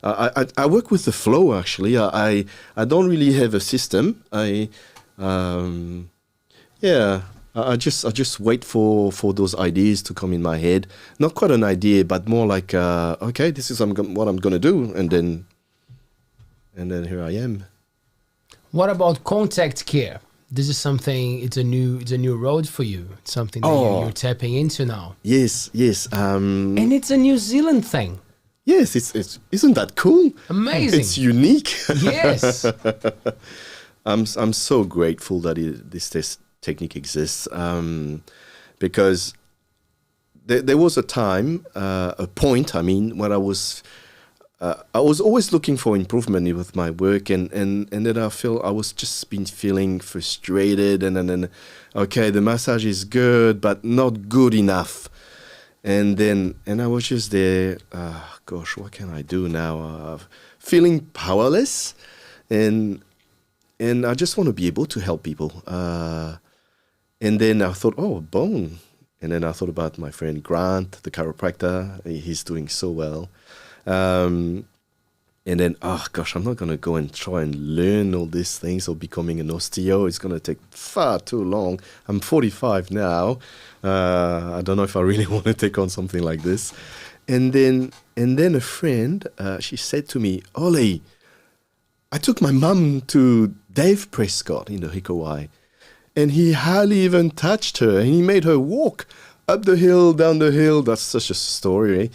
I work with the flow, actually. I don't really have a system. I just wait for those ideas to come in my head. Not quite an idea, but more like, okay, this is what I'm gonna do, and then here I am. What about ConTact C.A.R.E? This is something. It's a new road for you. It's something that you're tapping into now. Yes. And it's a New Zealand thing. Yes, it's isn't that cool? Amazing. It's unique. Yes. I'm so grateful that this technique exists, because there was a time, a point. I mean, when I was always looking for improvement with my work, and then I was just been feeling frustrated, and then okay, the massage is good, but not good enough. And I was just there, gosh, what can I do now? Feeling powerless, and I just want to be able to help people. And then I thought, oh, bone. And then I thought about my friend Grant, the chiropractor. He's doing so well. And then, oh gosh, I'm not going to go and try and learn all these things or becoming an osteo. It's going to take far too long. I'm 45 now. I don't know if I really want to take on something like this. And then a friend, she said to me, Ollie, I took my mum to Dave Prescott in the Hawaii, and he hardly even touched her, and he made her walk up the hill, down the hill. That's such a story, eh?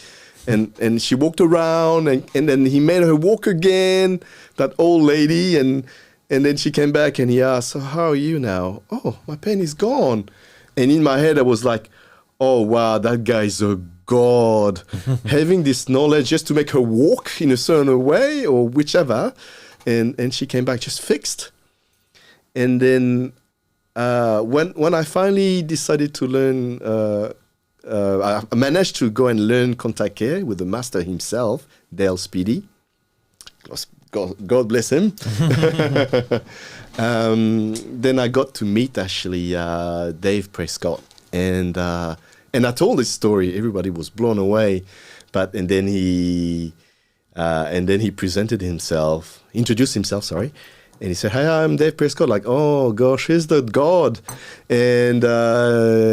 And she walked around, and then he made her walk again, that old lady, and then she came back and he asked, so how are you now? Oh, my pain is gone. And in my head I was like, oh wow, that guy's a god. Having this knowledge just to make her walk in a certain way or whichever, and she came back just fixed. And then when I finally decided to learn, I managed to go and learn ConTact C.A.R.E with the master himself, Dale Speedy. God bless him. Then I got to meet actually Dave Prescott, and I told this story. Everybody was blown away, and then he And then he introduced himself, sorry. And he said, "Hi, I'm Dave Prescott." Like, oh gosh, he's the god. And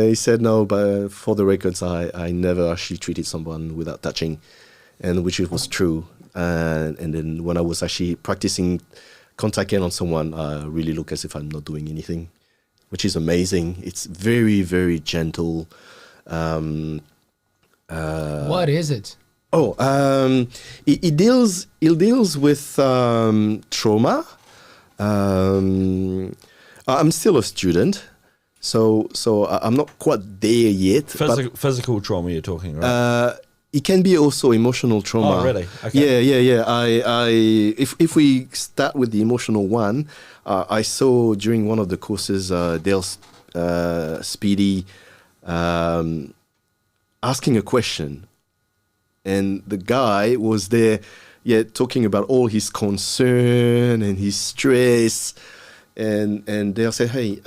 he said, "No, but for the records, I never actually treated someone without touching," and which it was true. And then when I was actually practicing ConTact C.A.R.E on someone, I really look as if I'm not doing anything, which is amazing. It's very, very gentle. What is it? It deals with trauma. I'm still a student, so I'm not quite there yet. Physical trauma you're talking, right? It can be also emotional trauma. Oh, really? Okay. Yeah. If we start with the emotional one, I saw during one of the courses, Dale's Speedy asking a question, and the guy was there, talking about all his concern and his stress, and Dale said, "Hey,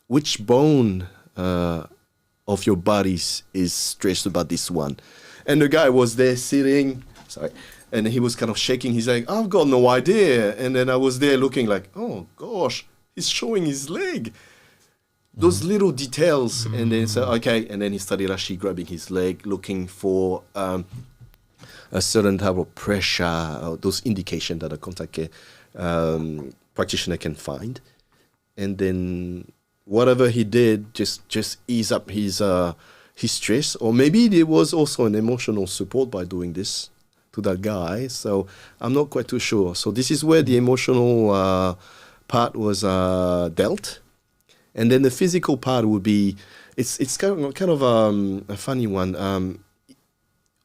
which bone of your bodies is stressed about this one?" And the guy was there sitting, and he was kind of shaking. He's like, "I've got no idea." And then I was there looking like, "Oh gosh, he's showing his leg." Those little details. And then so, okay. And then he started actually grabbing his leg, looking for a certain type of pressure, or those indications that a ConTact C.A.R.E practitioner can find. And then whatever he did, just ease up his stress, or maybe there was also an emotional support by doing this to that guy. So I'm not quite too sure. So this is where the emotional part was dealt, and then the physical part would be it's kind of a funny one.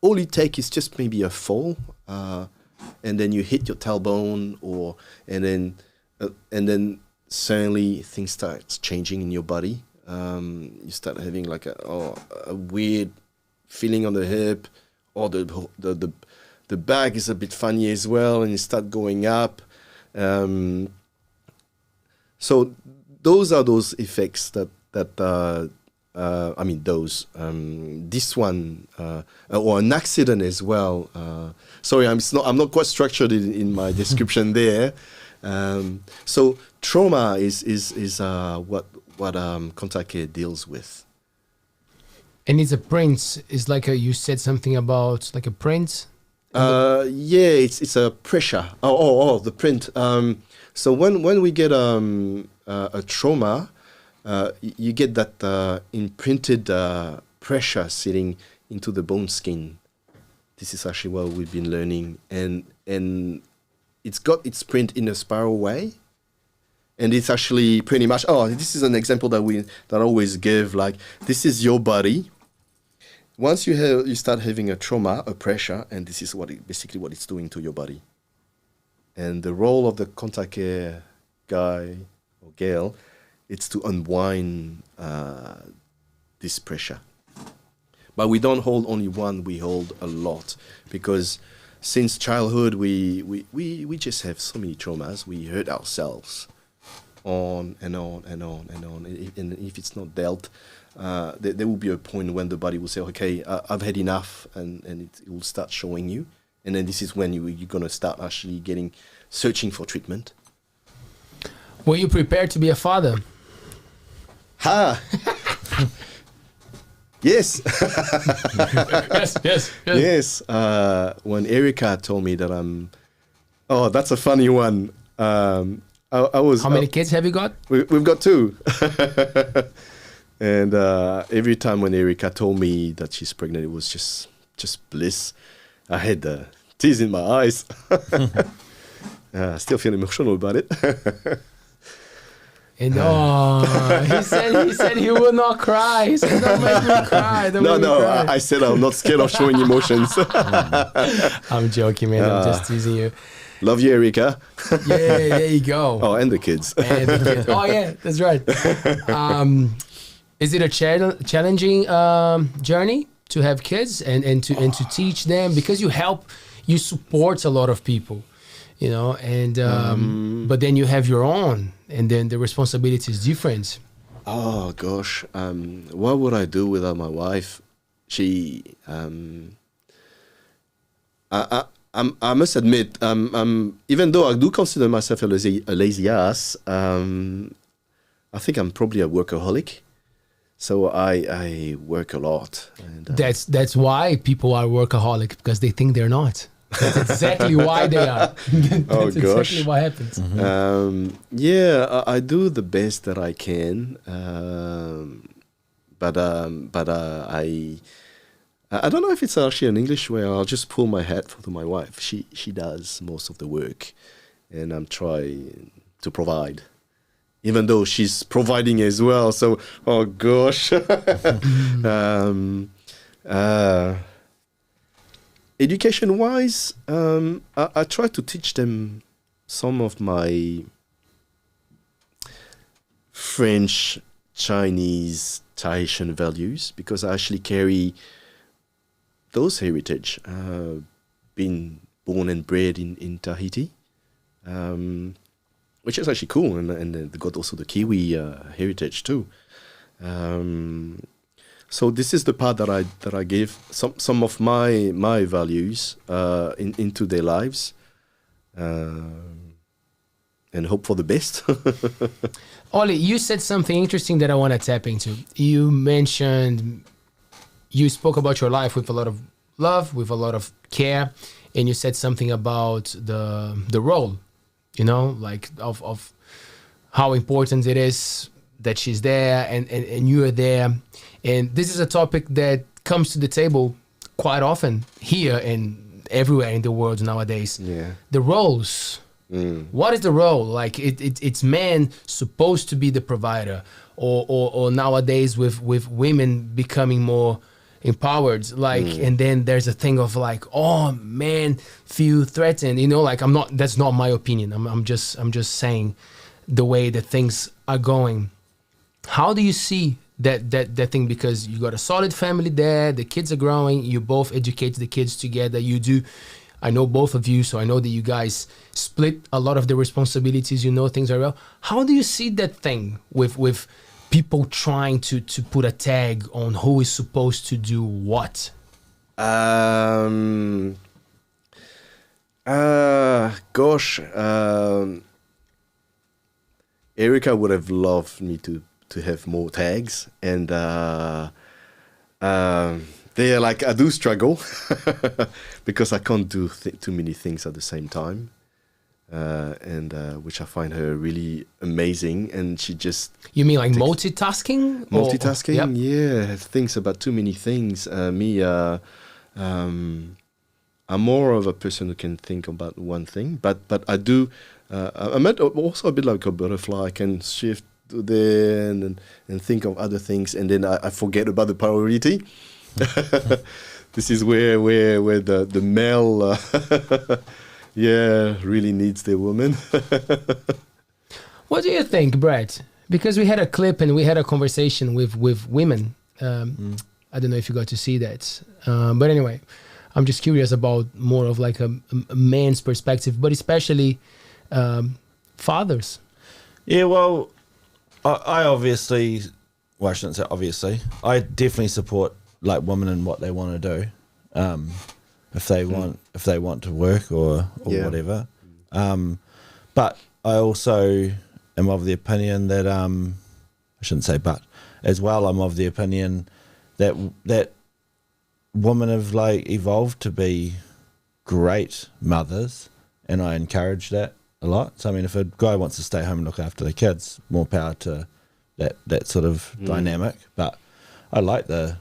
All it takes is just maybe a fall, and then you hit your tailbone, and then suddenly things start changing in your body. You start having like a weird feeling on the hip, or the back is a bit funny as well, and you start going up. So those are those effects that this one or an accident as well. Sorry, I'm not quite structured in my description there. So trauma is what ConTact C.A.R.E deals with. And it's a print. It's like you said something about like a print. It's a pressure. The print. So when we get a trauma, you get that imprinted pressure sitting into the bone skin. This is actually what we've been learning, and it's got its print in a spiral way, and it's actually pretty much. This is an example that I always give. Like, this is your body. Once you start having a trauma, a pressure, and this is basically what it's doing to your body. And the role of the ConTact C.A.R.E guy or girl, it's to unwind this pressure. But we don't hold only one; we hold a lot, because since childhood we just have so many traumas. We hurt ourselves on and on and on and on. And if it's not dealt, there will be a point when the body will say, "Okay, I've had enough," and it will start showing you. And then this is when you're gonna start actually searching for treatment. Were you prepared to be a father? Yes. Yes. When Erica told me that that's a funny one. I was. How many kids have you got? We've got 2. And every time when Erica told me that she's pregnant, it was just bliss. I had the tears in my eyes. I still feel emotional about it. And he said he will not cry. He said, "Don't make me cry." Cry. I said I'm not scared of showing emotions. I'm joking, man. I'm just teasing you. Love you, Erica. Yeah, there you go. Oh, and the kids. Oh, yeah, that's right. Is it a challenging journey to have kids and to teach them? Because you support a lot of people, and but then you have your own, and then the responsibility is different. Oh gosh, what would I do without my wife? She, I must admit, even though I do consider myself a lazy ass, I think I'm probably a workaholic. So I work a lot. And, that's why people are workaholic, because they think they're not. That's exactly why they are. That's exactly what happens. Yeah, I do the best that I can, but I don't know if it's actually an English way. I'll just pull my hat to my wife. She does most of the work, and I'm trying to provide, even though she's providing as well. So, oh gosh. Education-wise, I try to teach them some of my French, Chinese, Tahitian values, because I actually carry those heritage, being born and bred in Tahiti, which is actually cool, and they got also the Kiwi heritage too. So this is the part that I give some of my values into their lives, and hope for the best. Oli, you said something interesting that I want to tap into. You mentioned, you spoke about your life with a lot of love, with a lot of care, and you said something about the role, you know, like of how important it is that she's there and you are there. And this is a topic that comes to the table quite often here and everywhere in the world nowadays. Yeah. The roles. What is the role? Like it's men supposed to be the provider, or nowadays with women becoming more empowered, like, and then there's a thing of like, oh, men feel threatened, you know, like that's not my opinion. I'm just saying the way that things are going. How do you see that thing? Because you got a solid family there, the kids are growing, you both educate the kids together, you do. I know both of you, so I know that you guys split a lot of the responsibilities, you know, things are well. How do you see that thing with people trying to put a tag on who is supposed to do what? Gosh, Erica would have loved me to have more tags, and they're like, I do struggle because I can't do too many things at the same time, and which I find her really amazing. And she just... You mean like multitasking? Multitasking, Yep. Yeah. Thinks about too many things. I'm more of a person who can think about one thing, but I do... I'm also a bit like a butterfly. I can shift to there and think of other things, and then I forget about the priority. This is where the male really needs the woman. What do you think, Brett? Because we had a clip and we had a conversation with women. I don't know if you got to see that, but anyway, I'm just curious about more of like a man's perspective, but especially fathers. Yeah, well, I obviously, well, I shouldn't say obviously, I definitely support like women and what they want to do, if they want to work or whatever. But I also am of the opinion that I shouldn't say but as well. I'm of the opinion that women have like evolved to be great mothers, and I encourage that a lot. So I mean, if a guy wants to stay home and look after the kids, more power to that sort of dynamic. But I like the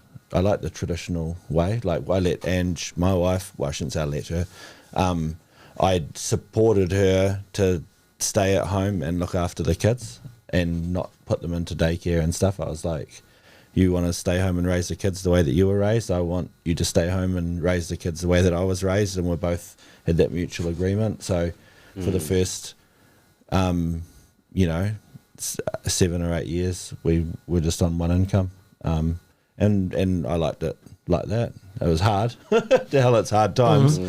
traditional way. Like I let Ange, my wife, well, I shouldn't say I let her, I supported her to stay at home and look after the kids and not put them into daycare and stuff. I was like, you want to stay home and raise the kids the way that you were raised, I want you to stay home and raise the kids the way that I was raised, and we both had that mutual agreement. So for the first 7 or 8 years we were just on one income, and I liked it like that. It was hard. The hell, it's hard times.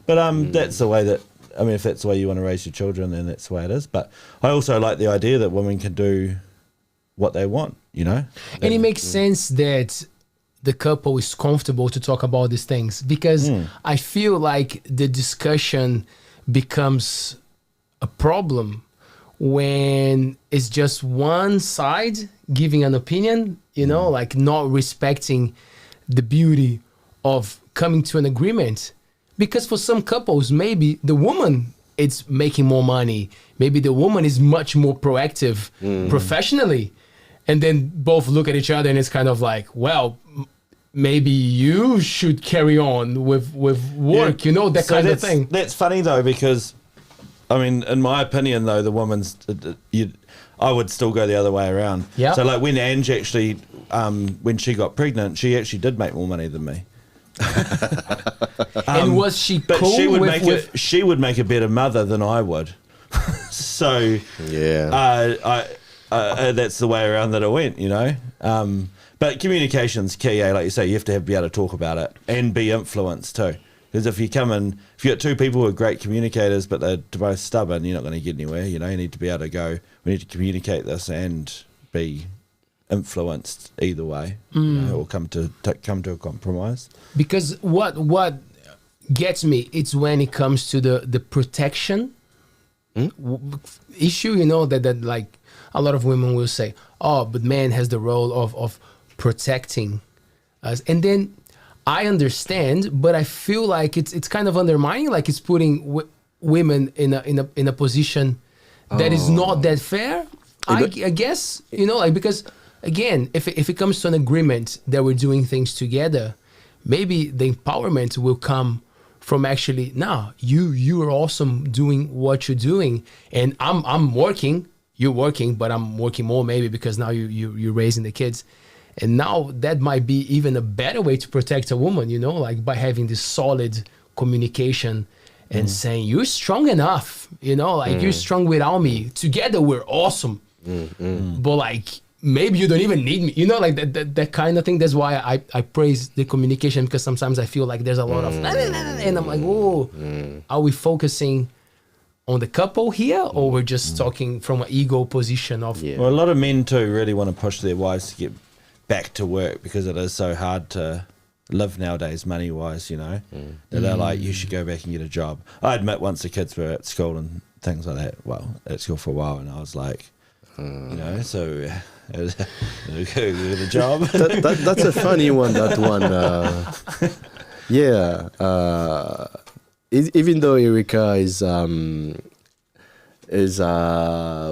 But that's the way that, I mean, if that's the way you want to raise your children, then that's the way it is. But I also like the idea that women can do what they want, you know. And it makes sense that the couple is comfortable to talk about these things, because I feel like the discussion becomes a problem when it's just one side giving an opinion, you know, like not respecting the beauty of coming to an agreement. Because for some couples, maybe the woman is making more money. Maybe the woman is much more proactive professionally. And then both look at each other and it's kind of like, well, maybe you should carry on with work, you know, that kind of thing. That's funny though, because I mean, in my opinion though, the woman's, I would still go the other way around. Yeah. So like when Ange actually, when she got pregnant, she actually did make more money than me. And was she but cool she would with she would make a better mother than I would. So Yeah. that's the way around that it went, you know. But communication's key, like you say. You have to be able to talk about it and be influenced too. Because if you got two people who are great communicators but they're both stubborn, you're not going to get anywhere. You know, you need to be able to go, we need to communicate this and be influenced either way, you know, or come to a compromise. Because what gets me, it's when it comes to the protection issue, you know, that like a lot of women will say, oh, but man has the role of protecting us. And then I understand, but I feel like it's kind of undermining, like it's putting women in a position that is not that fair. I guess, you know, like, because again, if it comes to an agreement that we're doing things together, maybe the empowerment will come from actually, nah, you are awesome doing what you're doing, and I'm working, you're working, but I'm working more maybe because now you're raising the kids. And now that might be even a better way to protect a woman, you know, like by having this solid communication and saying, you're strong enough, you know, like you're strong without me. Together we're awesome. But like, maybe you don't even need me, you know, like that kind of thing. That's why I praise the communication, because sometimes I feel like there's a lot of, and I'm like, whoa, are we focusing on the couple here, or we're just talking from an ego position of... Yeah. Well, a lot of men too really want to push their wives to get back to work because it is so hard to live nowadays money-wise, you know. That they're like, you should go back and get a job. I admit once the kids were at school and things like that, well, at school for a while, and I was like, you know, so... get a job. That's a funny one, that one. Even though Erika is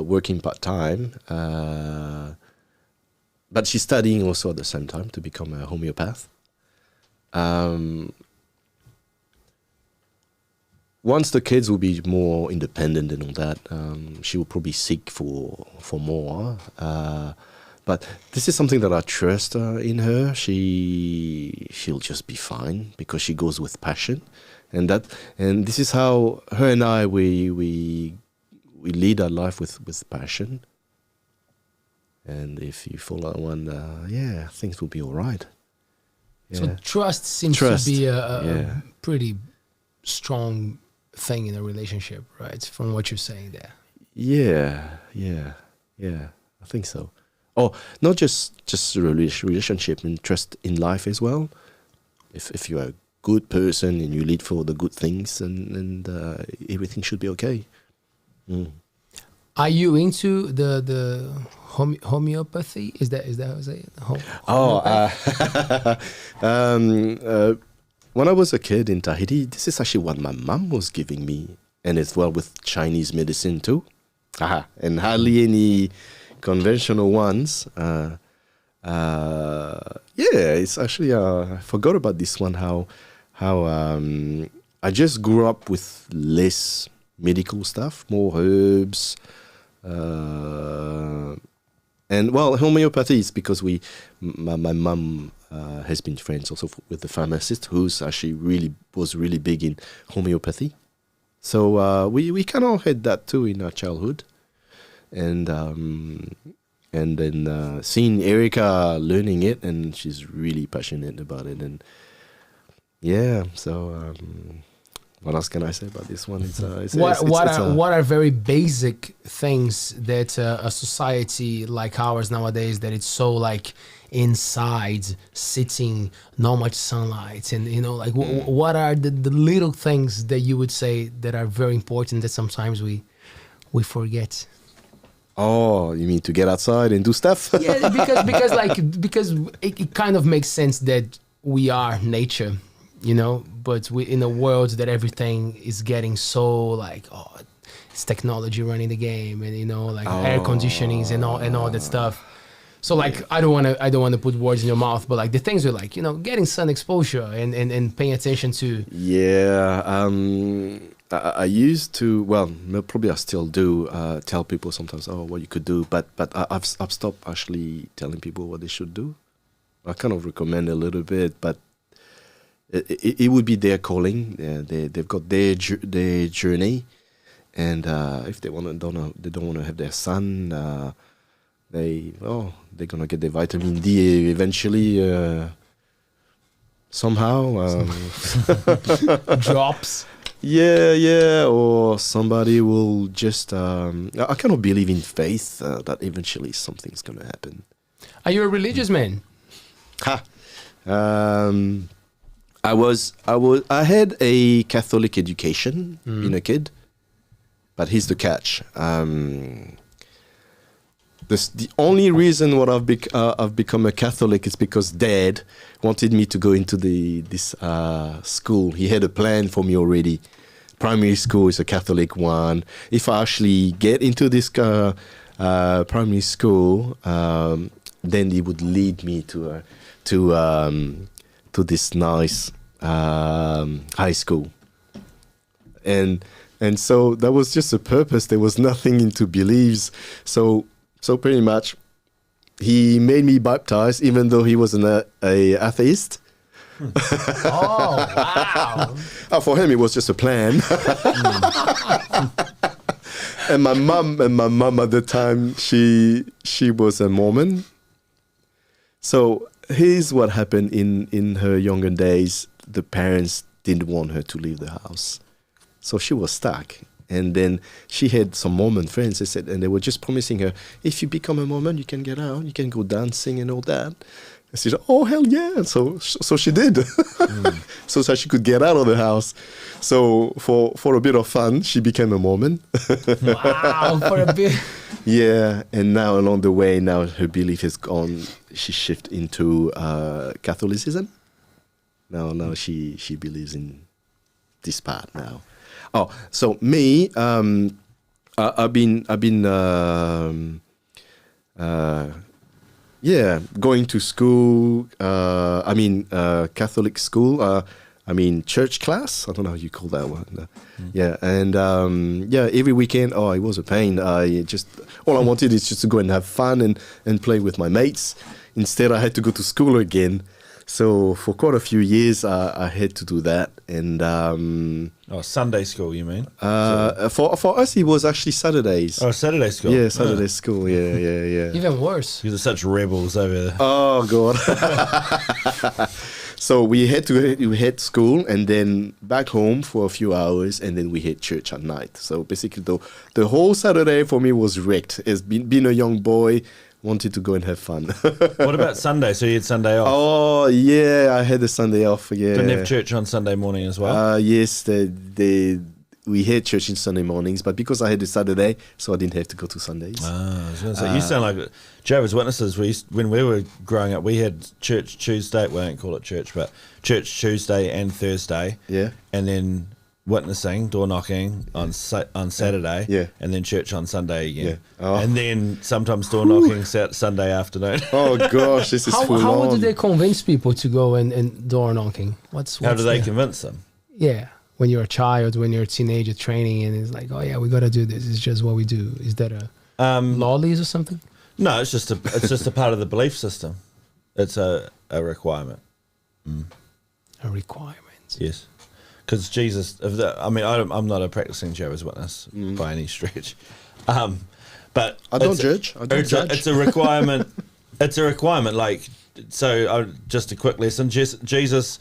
working part-time, but she's studying also at the same time to become a homeopath. Once the kids will be more independent and all that, she will probably seek for more. But this is something that I trust in her. She'll just be fine because she goes with passion, and this is how her and I we lead our life with passion. And if you follow one, things will be all right. Yeah. So trust seems to be a pretty strong thing in a relationship, right? From what you're saying there. Yeah. I think so. Oh, not just a relationship, and trust in life as well. If you're a good person and you lead for the good things, and everything should be okay. Are you into the homeopathy? Is that how I say it? When I was a kid in Tahiti, this is actually what my mum was giving me, and as well with Chinese medicine too. And hardly any conventional ones. It's actually I forgot about this one. How I just grew up with less medical stuff, more herbs, and well, homeopathy is because my mum has been friends also with the pharmacist who's actually was really big in homeopathy. So we kind of had that too in our childhood. And then seeing Erika learning it, and she's really passionate about it, and what else can I say about this one? What are very basic things that a society like ours nowadays, that it's so like inside, sitting, not much sunlight, and like what are the little things that you would say that are very important that sometimes we forget? Oh, you mean to get outside and do stuff? Yeah, because it kind of makes sense that we are nature, but we in a world that everything is getting so like, it's technology running the game, and air conditionings and all that stuff. So like I don't want to put words in your mouth, but like the things are like getting sun exposure and paying attention to. Yeah, I used to, well, probably I still do tell people sometimes, what you could do, but I've stopped actually telling people what they should do. I kind of recommend a little bit, but it would be their calling. They've got their journey, and if they don't want to have their son, they're gonna get their vitamin D eventually somehow. Drops. Yeah, or somebody will just. I kind of believe in faith that eventually something's gonna happen. Are you a religious man? I had a Catholic education being a kid, but here's the catch. The only reason what I've become a Catholic is because Dad wanted me to go into this school. He had a plan for me already. Primary school is a Catholic one. If I actually get into this primary school, then he would lead me to this nice high school. And so that was just a purpose. There was nothing into beliefs. So pretty much, he made me baptized, even though he was an atheist. Oh, wow! For him, it was just a plan. And my mom at the time, she was a Mormon. So here's what happened in her younger days. The parents didn't want her to leave the house, so she was stuck. And then she had some Mormon friends, and they were just promising her, if you become a Mormon, you can get out, you can go dancing and all that. And she said, oh, hell yeah. So she did. So she could get out of the house. So for a bit of fun, she became a Mormon. Wow, for a bit. Yeah, and now along the way, now her belief has gone. She shifted into Catholicism. Now she believes in this part now. Oh, so me, I've been going to school. Catholic school. Church class. I don't know how you call that one. Yeah, and every weekend. Oh, it was a pain. All I wanted is just to go and have fun and play with my mates. Instead, I had to go to school again. So for quite a few years, I had to do that. And Sunday school, you mean? For us, it was actually Saturdays. Oh, Saturday school. Yeah, Saturday school. Yeah. Even worse. You are such rebels over there. Oh God. So we had school and then back home for a few hours, and then we had church at night. So basically, the whole Saturday for me was wrecked. As being a young boy, wanted to go and have fun. What about Sunday? So you had Sunday off? Oh, yeah, I had a Sunday off, yeah. Didn't have church on Sunday morning as well? Yes, we had church on Sunday mornings, but because I had the Saturday, so I didn't have to go to Sundays. I was going to say, you sound like Jehovah's Witnesses. When we were growing up, we had church Tuesday, we don't call it church, but church Tuesday and Thursday. Yeah. And then witnessing, door knocking on Saturday, yeah, and then church on Sunday again, yeah. Oh. And then sometimes door knocking Sunday afternoon. Oh gosh, this is full how on. do they convince people to go and door knocking? How do they convince them? Yeah, when you're a child, when you're a teenager training, and it's like, oh yeah, we got to do this. It's just what we do. Is that a lollies or something? No, it's just a part of the belief system. It's a requirement. A requirement. Yes. Because Jesus, I'm not a practicing Jehovah's Witness by any stretch, but I don't judge. It's a requirement. It's a requirement. Like, so just a quick lesson. Jesus,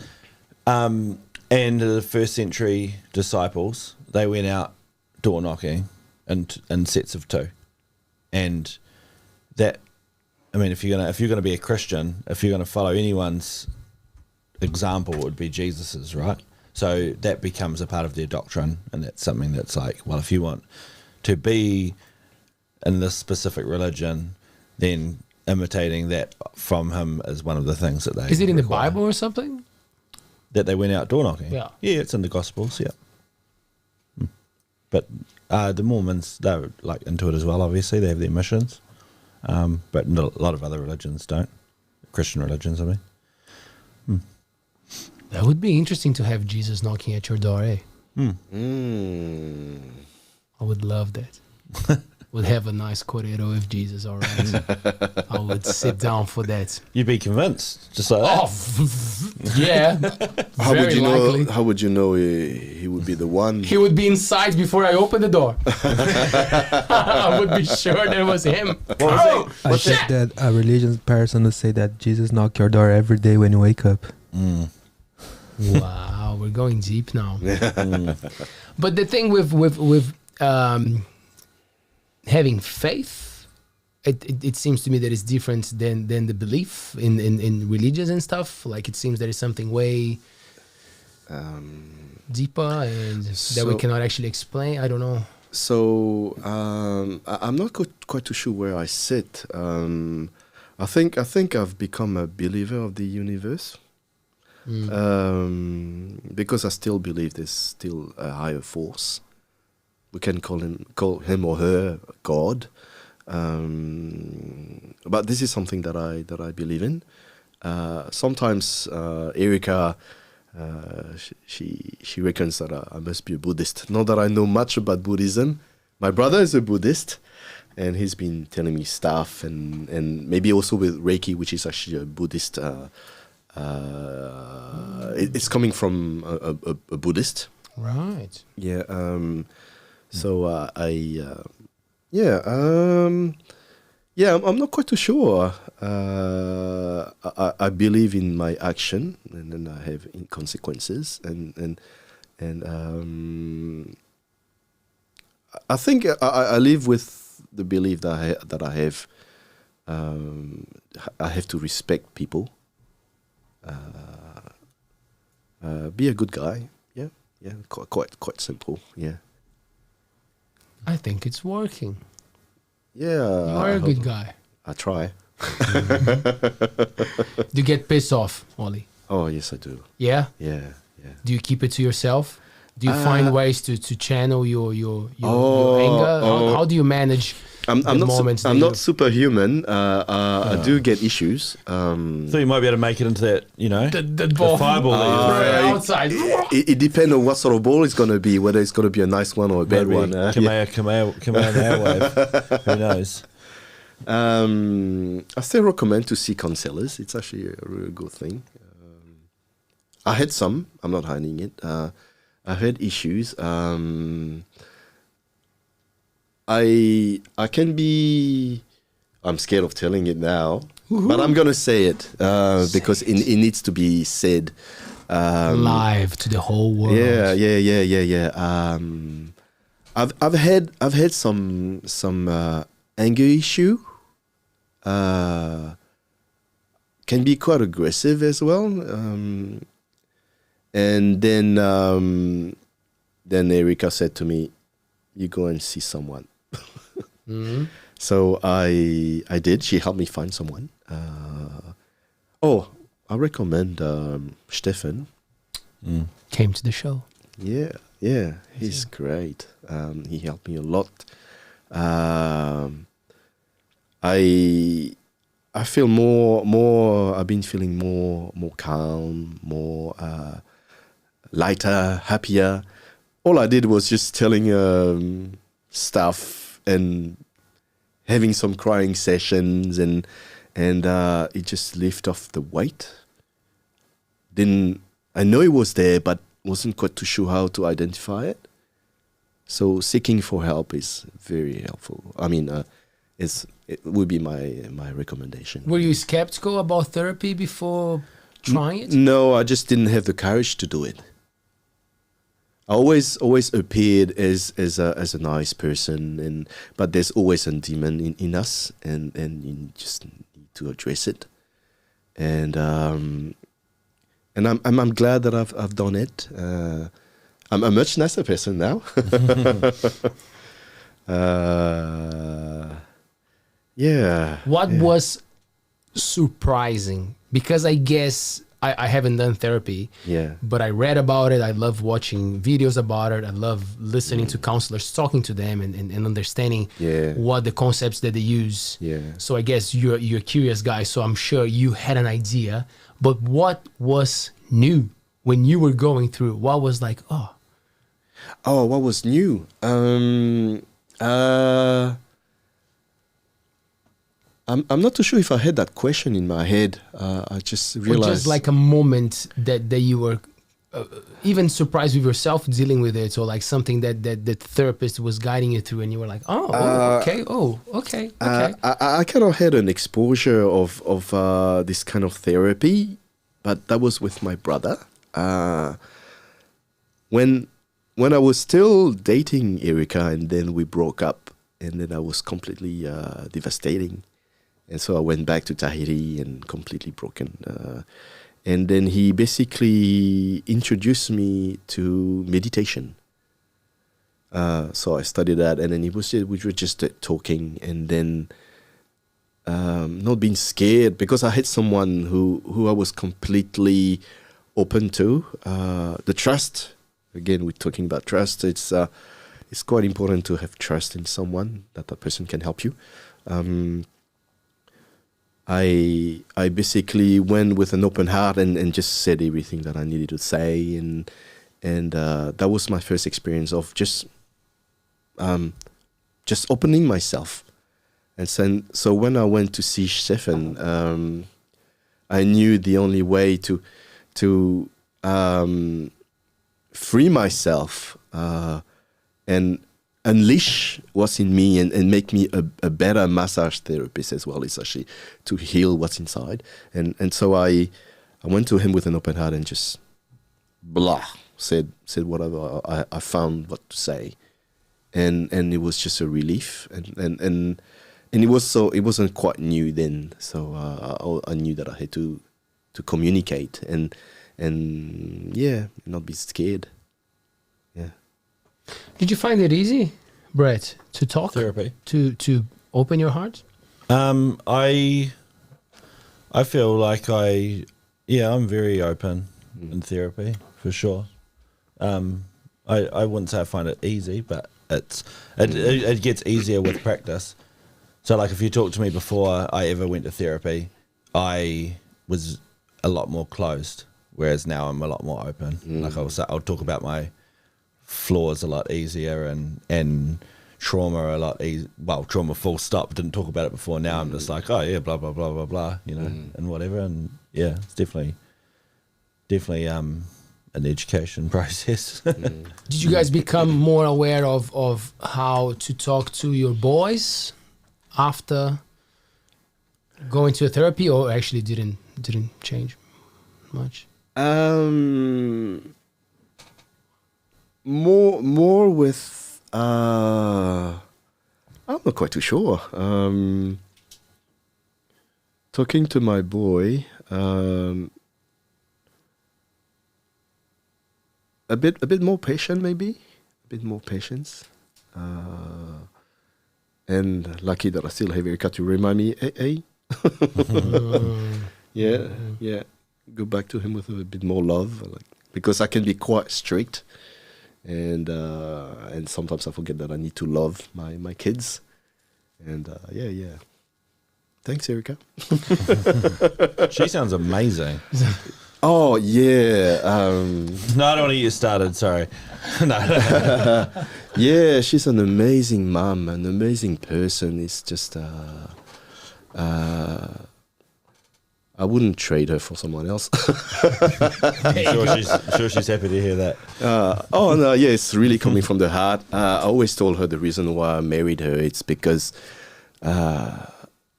and the first century disciples, they went out door knocking in sets of two, and that I mean, if you're gonna be a Christian, if you're gonna follow anyone's example, it would be Jesus's, right? So that becomes a part of their doctrine, and that's something that's like, well, if you want to be in this specific religion, then imitating that from him is one of the things that they Is it in the require. Bible or something? That they went out door knocking? Yeah. Yeah, it's in the Gospels, yeah. But the Mormons, they're like into it as well, obviously. They have their missions. But a lot of other religions don't. Christian religions, I mean. That would be interesting to have Jesus knocking at your door, eh? Mm. I would love that. Would have a nice corrido with Jesus, all right. I would sit down for that. You'd be convinced, just like that. Oh, yeah. How Very would you likely. know? How would you know he would be the one? He would be inside before I open the door. I would be sure that it was him. I think that a religious person would say that Jesus knock your door every day when you wake up. Wow, we're going deep now. But the thing with having faith, it seems to me that it's different than the belief in religions and stuff. Like it seems there is something way deeper and that we cannot actually explain. I don't know. So I'm not quite too sure where I sit. I think I've become a believer of the universe. Because I still believe there's still a higher force. We can call him or her God, but this is something that I believe in. Sometimes Erica, she reckons that I must be a Buddhist. Not that I know much about Buddhism. My brother is a Buddhist, and he's been telling me stuff, and maybe also with Reiki, which is actually a Buddhist. It's coming from a Buddhist. Right. Yeah. So I'm not quite too sure. I believe in my action, and then I have consequences, and I think I live with the belief that I have. I have to respect people. Be a good guy. Yeah, quite simple. Yeah. I think it's working. Yeah. You are a good guy. I try. Do you get pissed off, Ollie? Oh yes, I do. Yeah? Yeah. Do you keep it to yourself? Do you find ways to channel your anger? How do you manage I'm the moments? I'm not superhuman. I do get issues. So you might be able to make it into that, the ball fireball that you outside. It depends on what sort of ball it's going to be, whether it's going to be a nice one or a bad one. Kamehameha wave. Who knows? I still recommend to see counselors. It's actually a really good thing. I had some. I'm not hiding it. I had issues. I can be. I'm scared of telling it now, but I'm gonna say it because it needs to be said live to the whole world. Yeah. I've had some anger issue. Can be quite aggressive as well. And then Erica said to me, "You go and see someone." So I did. She helped me find someone. I recommend Stefan. Came to the show. Yeah, he's great. He helped me a lot. I feel more. I've been feeling more calm, more lighter, happier. All I did was just telling stuff and having some crying sessions, and it just lifted off the weight. I know it was there, but wasn't quite too sure how to identify it. So seeking for help is very helpful. I mean, it would be my recommendation. Were you skeptical about therapy before trying it? No, I just didn't have the courage to do it. I always appeared as a nice person, but there's always a demon in us, and you just need to address it, and I'm glad that I've done it. I'm a much nicer person now. Yeah. What was surprising? Because I guess I haven't done therapy, but I read about it. I love watching videos about it. I love listening to counselors, talking to them and understanding what the concepts that they use. So I guess you're a curious guy, so I'm sure you had an idea. But what was new when you were going through? What was like, what was new? I'm not too sure if I had that question in my head. I just realized... Or just like a moment that you were even surprised with yourself dealing with it, or like something that the therapist was guiding you through and you were like, okay. I kind of had an exposure of this kind of therapy, but that was with my brother. When I was still dating Erica, and then we broke up, and then I was completely devastating. And so I went back to Tahiti and completely broken. And then he basically introduced me to meditation. So I studied that, and then we were just talking, and then not being scared, because I had someone who I was completely open to. The trust, again, we're talking about trust. It's quite important to have trust in someone, that person can help you. I basically went with an open heart and just said everything that I needed to say, and that was my first experience of just opening myself. And so when I went to see Stefan, I knew the only way to free myself and unleash what's in me and make me a better massage therapist as well, is actually to heal what's inside. And so I went to him with an open heart and just said whatever I found what to say, and it was just a relief, and it wasn't quite new then, so I knew that I had to communicate and not be scared. Did you find it easy, Brett, to talk? Therapy. To open your heart? I feel like I'm very open in therapy, for sure. I wouldn't say I find it easy, but it gets easier with practice. So like if you talk to me before I ever went to therapy, I was a lot more closed, whereas now I'm a lot more open. Like I'll talk about my flaws a lot easier, and trauma a lot easier. Well, trauma full stop. Didn't talk about it before. Now I'm just like, blah blah blah blah blah, and whatever. And it's definitely an education process. Did you guys become more aware of how to talk to your boys after going to a therapy, or actually didn't change much? More with I'm not quite too sure. Talking to my boy, a bit more patient, maybe a bit more patience, and lucky that I still have Erica to remind me, hey. Yeah. Go back to him with a bit more love, because I can be quite strict. And sometimes I forget that I need to love my kids, and Thanks, Erica. She sounds amazing. Oh yeah. No, I don't want to get you started. Sorry. No. Yeah, she's an amazing mom, an amazing person. It's just I wouldn't trade her for someone else. I'm sure she's happy to hear that. Oh no, yeah, it's really coming from the heart. I always told her the reason why I married her. It's because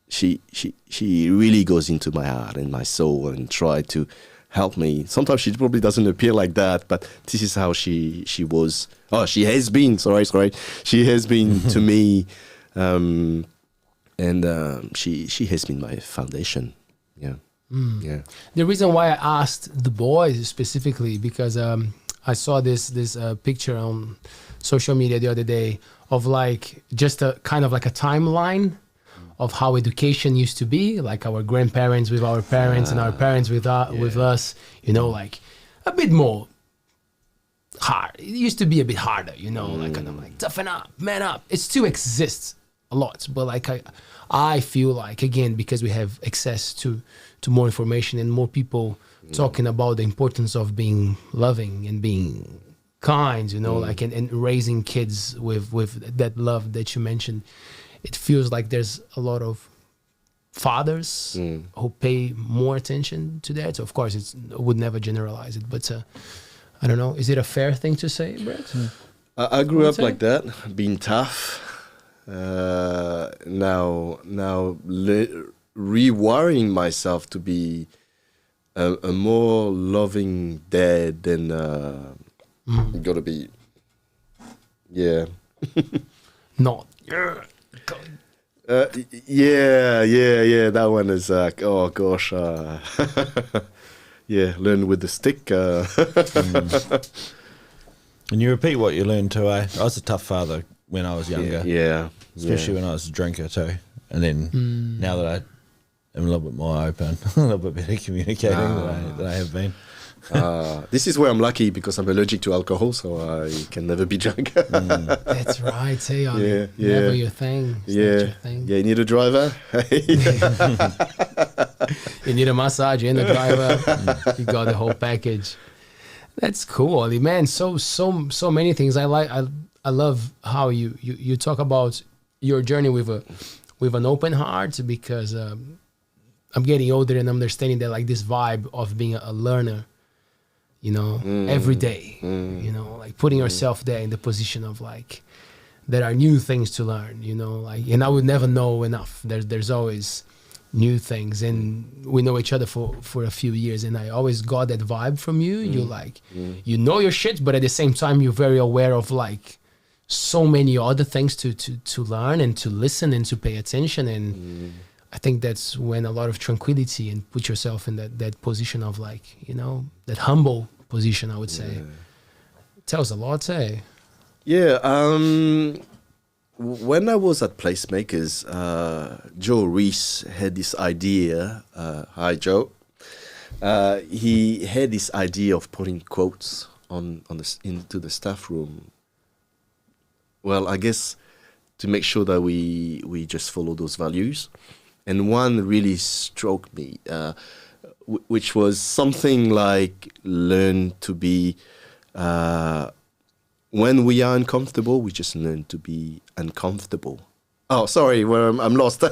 she really goes into my heart and my soul and try to help me. Sometimes she probably doesn't appear like that, but this is how she was. Oh, she has been. Sorry. She has been to me. and she has been my foundation. Yeah. Yeah. The reason why I asked the boys specifically because I saw this picture on social media the other day of like just a kind of like a timeline of how education used to be, like our grandparents with our parents and our parents with us, you know, like a bit more hard. It used to be a bit harder, you know, like kind of like toughen up, man up. It still exists a lot, but like I feel like, again, because we have access to more information and more people talking about the importance of being loving and being kind, you know, like and raising kids with that love that you mentioned. It feels like there's a lot of fathers who pay more attention to that. So of course, I would never generalize it, but I don't know. Is it a fair thing to say, Brett? I grew up like that, being tough. Now rewiring myself to be a more loving dad than gotta be. Yeah. Not. Yeah. That one is oh gosh. Yeah, learn with the stick. And you repeat what you learned too, eh? I was a tough father when I was younger. Yeah. Especially when I was a drinker too. And then now that I am a little bit more open, a little bit better communicating than I have been. This is where I'm lucky because I'm allergic to alcohol, so I can never be drunk. That's right. Hey, never your thing. It's not your thing. Yeah, you need a driver. You need a massage and a driver. You got the whole package. That's cool, Oli. Man, so many things. I love how you talk about your journey with an open heart, because I'm getting older and I'm understanding that, like, this vibe of being a learner, you know, every day, you know, like putting yourself there in the position of like, there are new things to learn, you know, like, and I would never know enough. There's always new things, and we know each other for a few years, and I always got that vibe from you. You like, you know your shit, but at the same time, you're very aware of like so many other things to learn and to listen and to pay attention. And I think that's when a lot of tranquility and put yourself in that position of like, you know, that humble position, I would say. It tells a lot, eh? Yeah. When I was at Placemakers, Joe Reese had this idea. Hi, Joe. He had this idea of putting quotes into the staff room. Well, I guess to make sure that we just follow those values. And one really struck me, which was something like, learn to be, when we are uncomfortable, we just learn to be uncomfortable. Oh, sorry, I'm lost.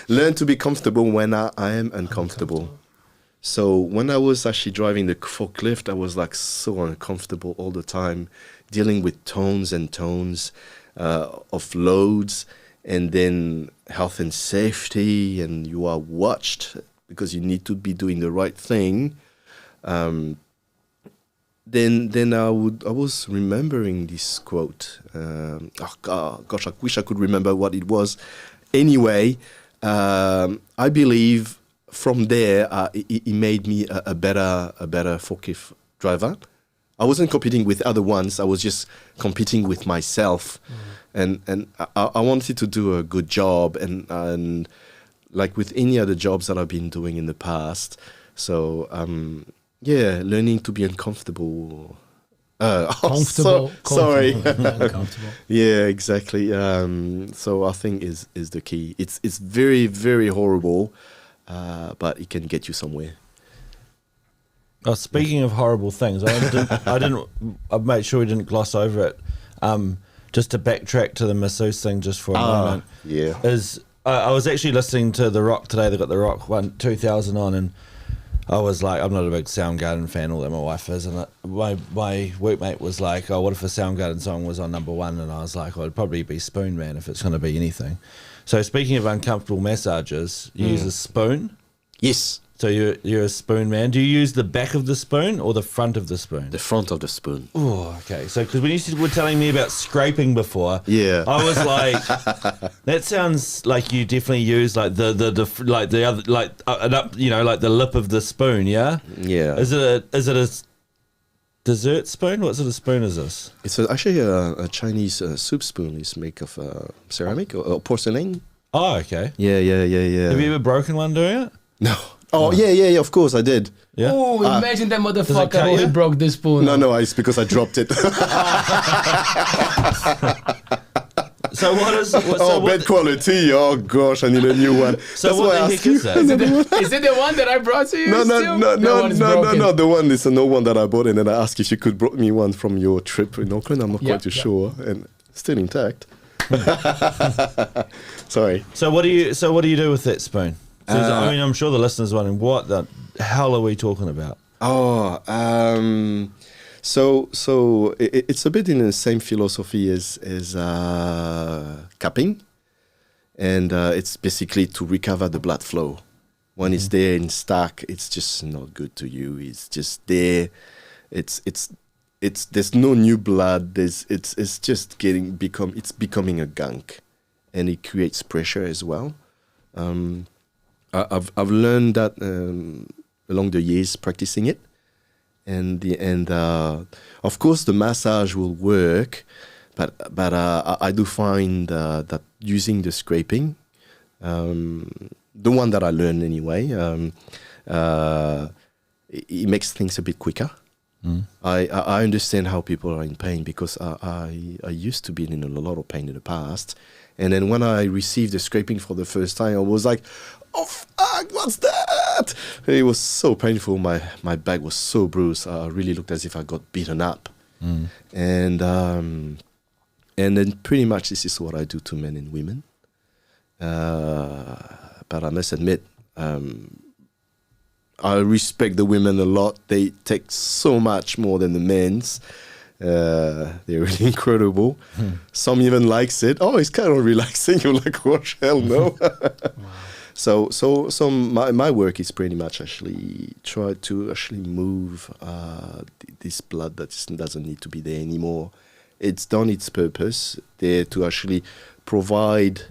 Learn to be comfortable when I am uncomfortable. So when I was actually driving the forklift, I was like so uncomfortable all the time, dealing with tones and tones of loads, and then health and safety, and you are watched because you need to be doing the right thing. Then I was remembering this quote. Gosh, I wish I could remember what it was. Anyway, I believe from there it made me a better forklift driver. I wasn't competing with other ones. I was just competing with myself, and I wanted to do a good job, and like with any other jobs that I've been doing in the past. So yeah, learning to be uncomfortable. Sorry. Uncomfortable. Yeah, exactly. So I think is the key. It's very, very horrible, but it can get you somewhere. Oh, speaking of horrible things, I made sure we didn't gloss over it. Just to backtrack to the masseuse thing just for a moment. Yeah. I was actually listening to The Rock today. They got The Rock 2000 on, and I was like, I'm not a big Soundgarden fan, although my wife is, and my workmate was like, oh, what if a Soundgarden song was on number one? And I was like, well, it'd probably be Spoon Man if it's going to be anything. So speaking of uncomfortable massages, you use a spoon? Yes. So you're a spoon man. Do you use the back of the spoon or the front of the spoon? The front of the spoon. Oh, okay. So because when you were telling me about scraping before, Yeah. I was like, that sounds like you definitely use like the like the other like an up, you know, like the lip of the spoon. Yeah. Yeah. Is it a dessert spoon? What sort of spoon is this? It's actually a Chinese soup spoon. It's made of ceramic or porcelain. Oh, okay. Yeah. Have you ever broken one doing it? No. Oh, yeah, of course I did. Yeah. Oh, imagine that motherfucker cut who you? broke the spoon. No, it's because I dropped it. So what is? Bad quality. Oh gosh, I need a new one. So That's what why I the asked heck is that? Is it the one that I brought to you? No. The one is no one that I bought, and then I asked if you could brought me one from your trip in Auckland. I'm not quite too sure, and still intact. Sorry. So what do you do with that spoon? So I mean, I'm sure the listeners are wondering what the hell are we talking about? So it's a bit in the same philosophy as cupping, and it's basically to recover the blood flow. When it's there and stuck, it's just not good to you. It's just there. It's there's no new blood. It's just becoming a gunk, and it creates pressure as well. I've learned that along the years practicing it, and of course the massage will work, but I do find that using the scraping, the one that I learned anyway, it makes things a bit quicker. I understand how people are in pain because I used to be in a lot of pain in the past, and then when I received the scraping for the first time, I was like, "Oh fuck, what's that?" It was so painful. My back was so bruised. I really looked as if I got beaten up. And then pretty much this is what I do to men and women. But I must admit, I respect the women a lot. They take so much more than the men's. They're really incredible. Some even likes it. Oh, it's kind of relaxing. You're like, what? Hell no. Wow. So my work is pretty much actually try to actually move this blood that doesn't need to be there anymore. It's done its purpose there to actually provide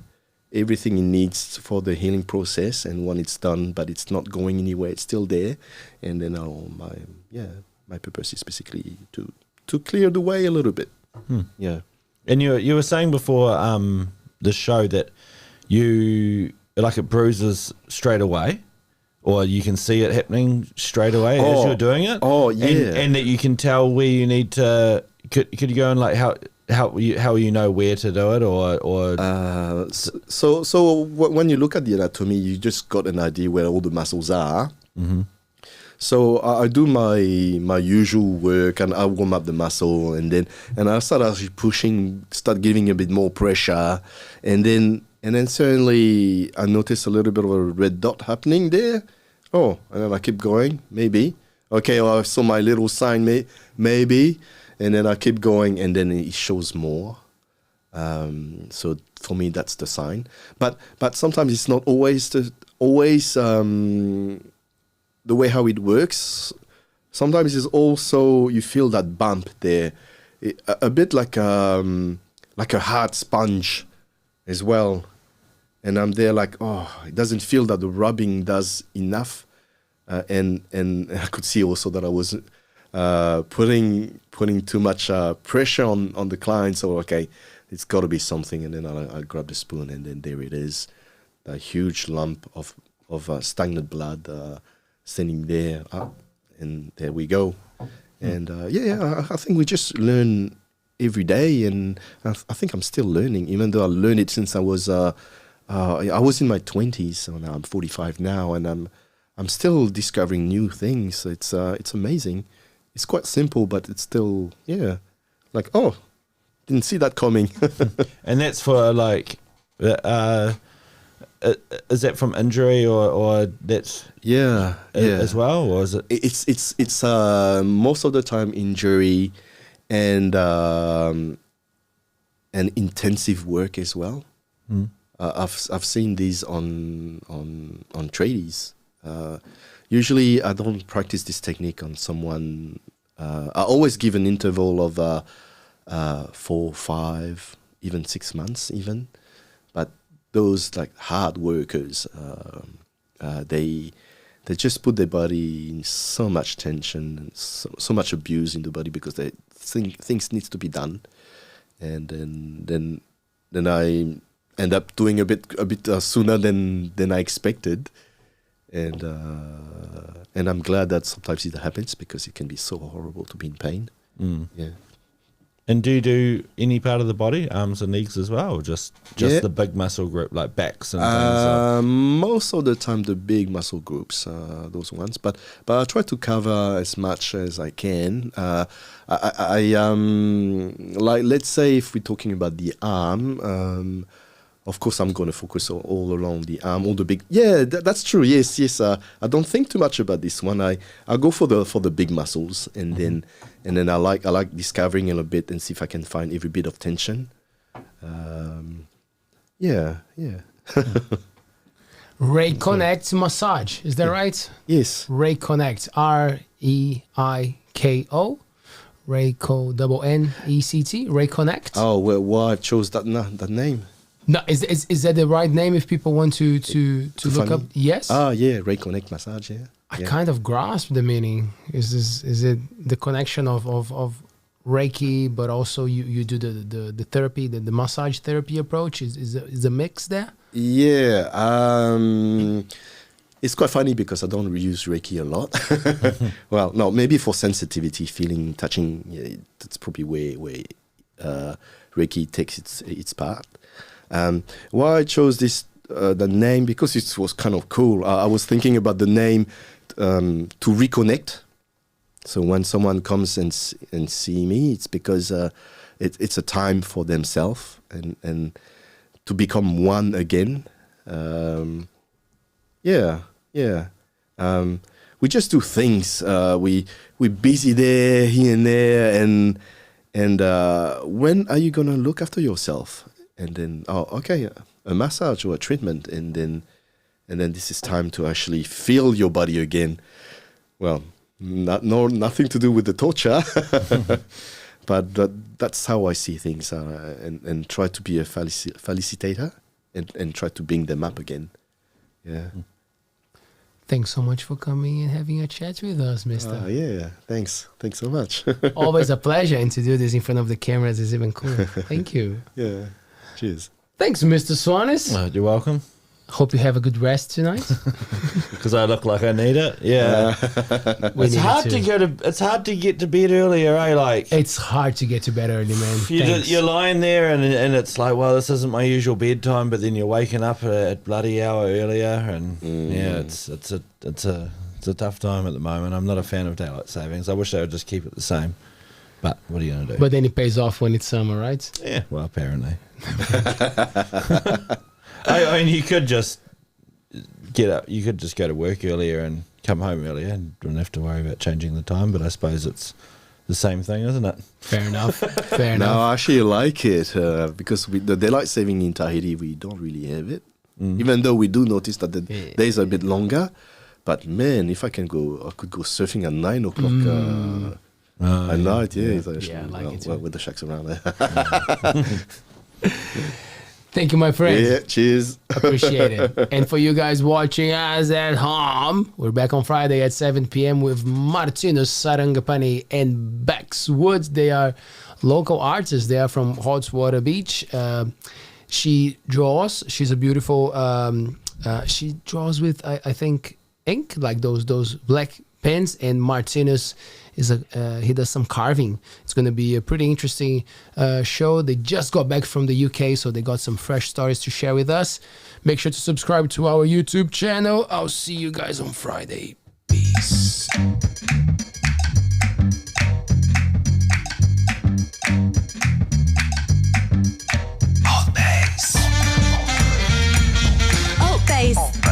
everything it needs for the healing process, and when it's done, but it's not going anywhere, it's still there. And then my purpose is basically to clear the way a little bit. Yeah. And you were saying before the show that you like it bruises straight away, or you can see it happening straight away as you're doing it. Oh yeah. And that you can tell where you need to. Could you go and like how you know where to do it or so when you look at the anatomy, you just got an idea where all the muscles are. So I do my usual work, and I warm up the muscle, and I start actually start giving a bit more pressure, and then suddenly I notice a little bit of a red dot happening there. Oh, and then I keep going, maybe. Okay, well, I saw my little sign, maybe. And then I keep going, and then it shows more. So for me, that's the sign. But sometimes it's not always the way how it works. Sometimes it's also you feel that bump there, a bit like a hard sponge, as well. And I'm there like, oh, it doesn't feel that the rubbing does enough, and I could see also that I was putting too much pressure on the client. So okay, it's got to be something. And then I grab the spoon, and then there it is, a huge lump of stagnant blood standing there, and there we go. And I think we just learn every day, and I think I'm still learning, even though I learned it since I was in my 20s. So now I'm 45 now, and I'm still discovering new things. It's amazing. It's quite simple, but it's still, like, oh, didn't see that coming. And that's for like, is that from injury or that's as well, or is it? It's most of the time injury and intensive work as well. I've seen these on tradies. Usually, I don't practice this technique on someone. I always give an interval of 4, 5, even 6 months, even. But those like hard workers, they just put their body in so much tension, and so much abuse in the body because they think things needs to be done, and then I end up doing a bit sooner than I expected, and I'm glad that sometimes it happens because it can be so horrible to be in pain. Yeah. And do you do any part of the body, arms and legs as well, or just the big muscle group like backs and things? Most of the time, the big muscle groups, those ones. But I try to cover as much as I can. I like, let's say if we're talking about the arm. Of course, I'm going to focus all along the arm, all the big. Yeah, that's true. Yes. I don't think too much about this one. I go for the big muscles, and then I like discovering a little bit and see if I can find every bit of tension. Yeah. Reikonnect massage. Is that right? Yes. Reikonnect. REIKO. Reiko-N-E-C-T. Reikonnect. Oh, well, why I chose that name? No, is that the right name if people want to look up? Yes. Yeah, Reikonnect massage. Yeah. I kind of grasp the meaning. Is it the connection of Reiki, but also you do the therapy, the massage therapy approach? Is a mix there? Yeah. It's quite funny because I don't use Reiki a lot. Well, no, maybe for sensitivity, feeling, touching. Yeah, that's probably where Reiki takes its part. Why I chose the name, because it was kind of cool. I was thinking about the name to reconnect. So when someone comes and see me, it's because it's a time for themselves and to become one again. We just do things. We're busy there, here and there, and when are you gonna look after yourself? And then, a massage or a treatment, and then this is time to actually feel your body again. Well, nothing to do with the torture, but that's how I see things, and try to be a facilitator and try to bring them up again. Yeah. Thanks so much for coming and having a chat with us, mister. Yeah, thanks so much. Always a pleasure, and to do this in front of the cameras is even cooler. Thank you. Yeah. Cheers. Thanks, Mr. Soanes. You're welcome. Hope you have a good rest tonight. Because I look like I need it. Yeah. It's hard to get to bed earlier, eh? Like, it's hard to get to bed early, man. You're lying there and it's like, well, this isn't my usual bedtime, but then you're waking up at bloody hour earlier, and it's a tough time at the moment. I'm not a fan of daylight savings. I wish they would just keep it the same. But what are you going to do? But then it pays off when it's summer, right? Yeah, well, apparently. I mean, you could just get up. You could just go to work earlier and come home earlier and don't have to worry about changing the time. But I suppose it's the same thing, isn't it? Fair enough. Fair No, enough. I actually like it because the daylight saving in Tahiti, we don't really have it. Even though we do notice that the days are a bit longer. But man, if I could go surfing at 9 o'clock at night. Yeah, it's actually, I like it too. with the shacks around there. Thank you, my friend. Yeah, cheers. Appreciate it. And for you guys watching us at home, we're back on Friday at 7 p.m. with Martinus Sarangapani and Bex Woods. They are local artists. They are from Hotswater Beach. She draws. She's a beautiful... she draws with, I think, ink, like those black pens. And Martinus he does some carving. It's going to be a pretty interesting show. They just got back from the UK, so they got some fresh stories to share with us. Make sure to subscribe to our YouTube channel. I'll see you guys on Friday. Peace. ALTBAYS.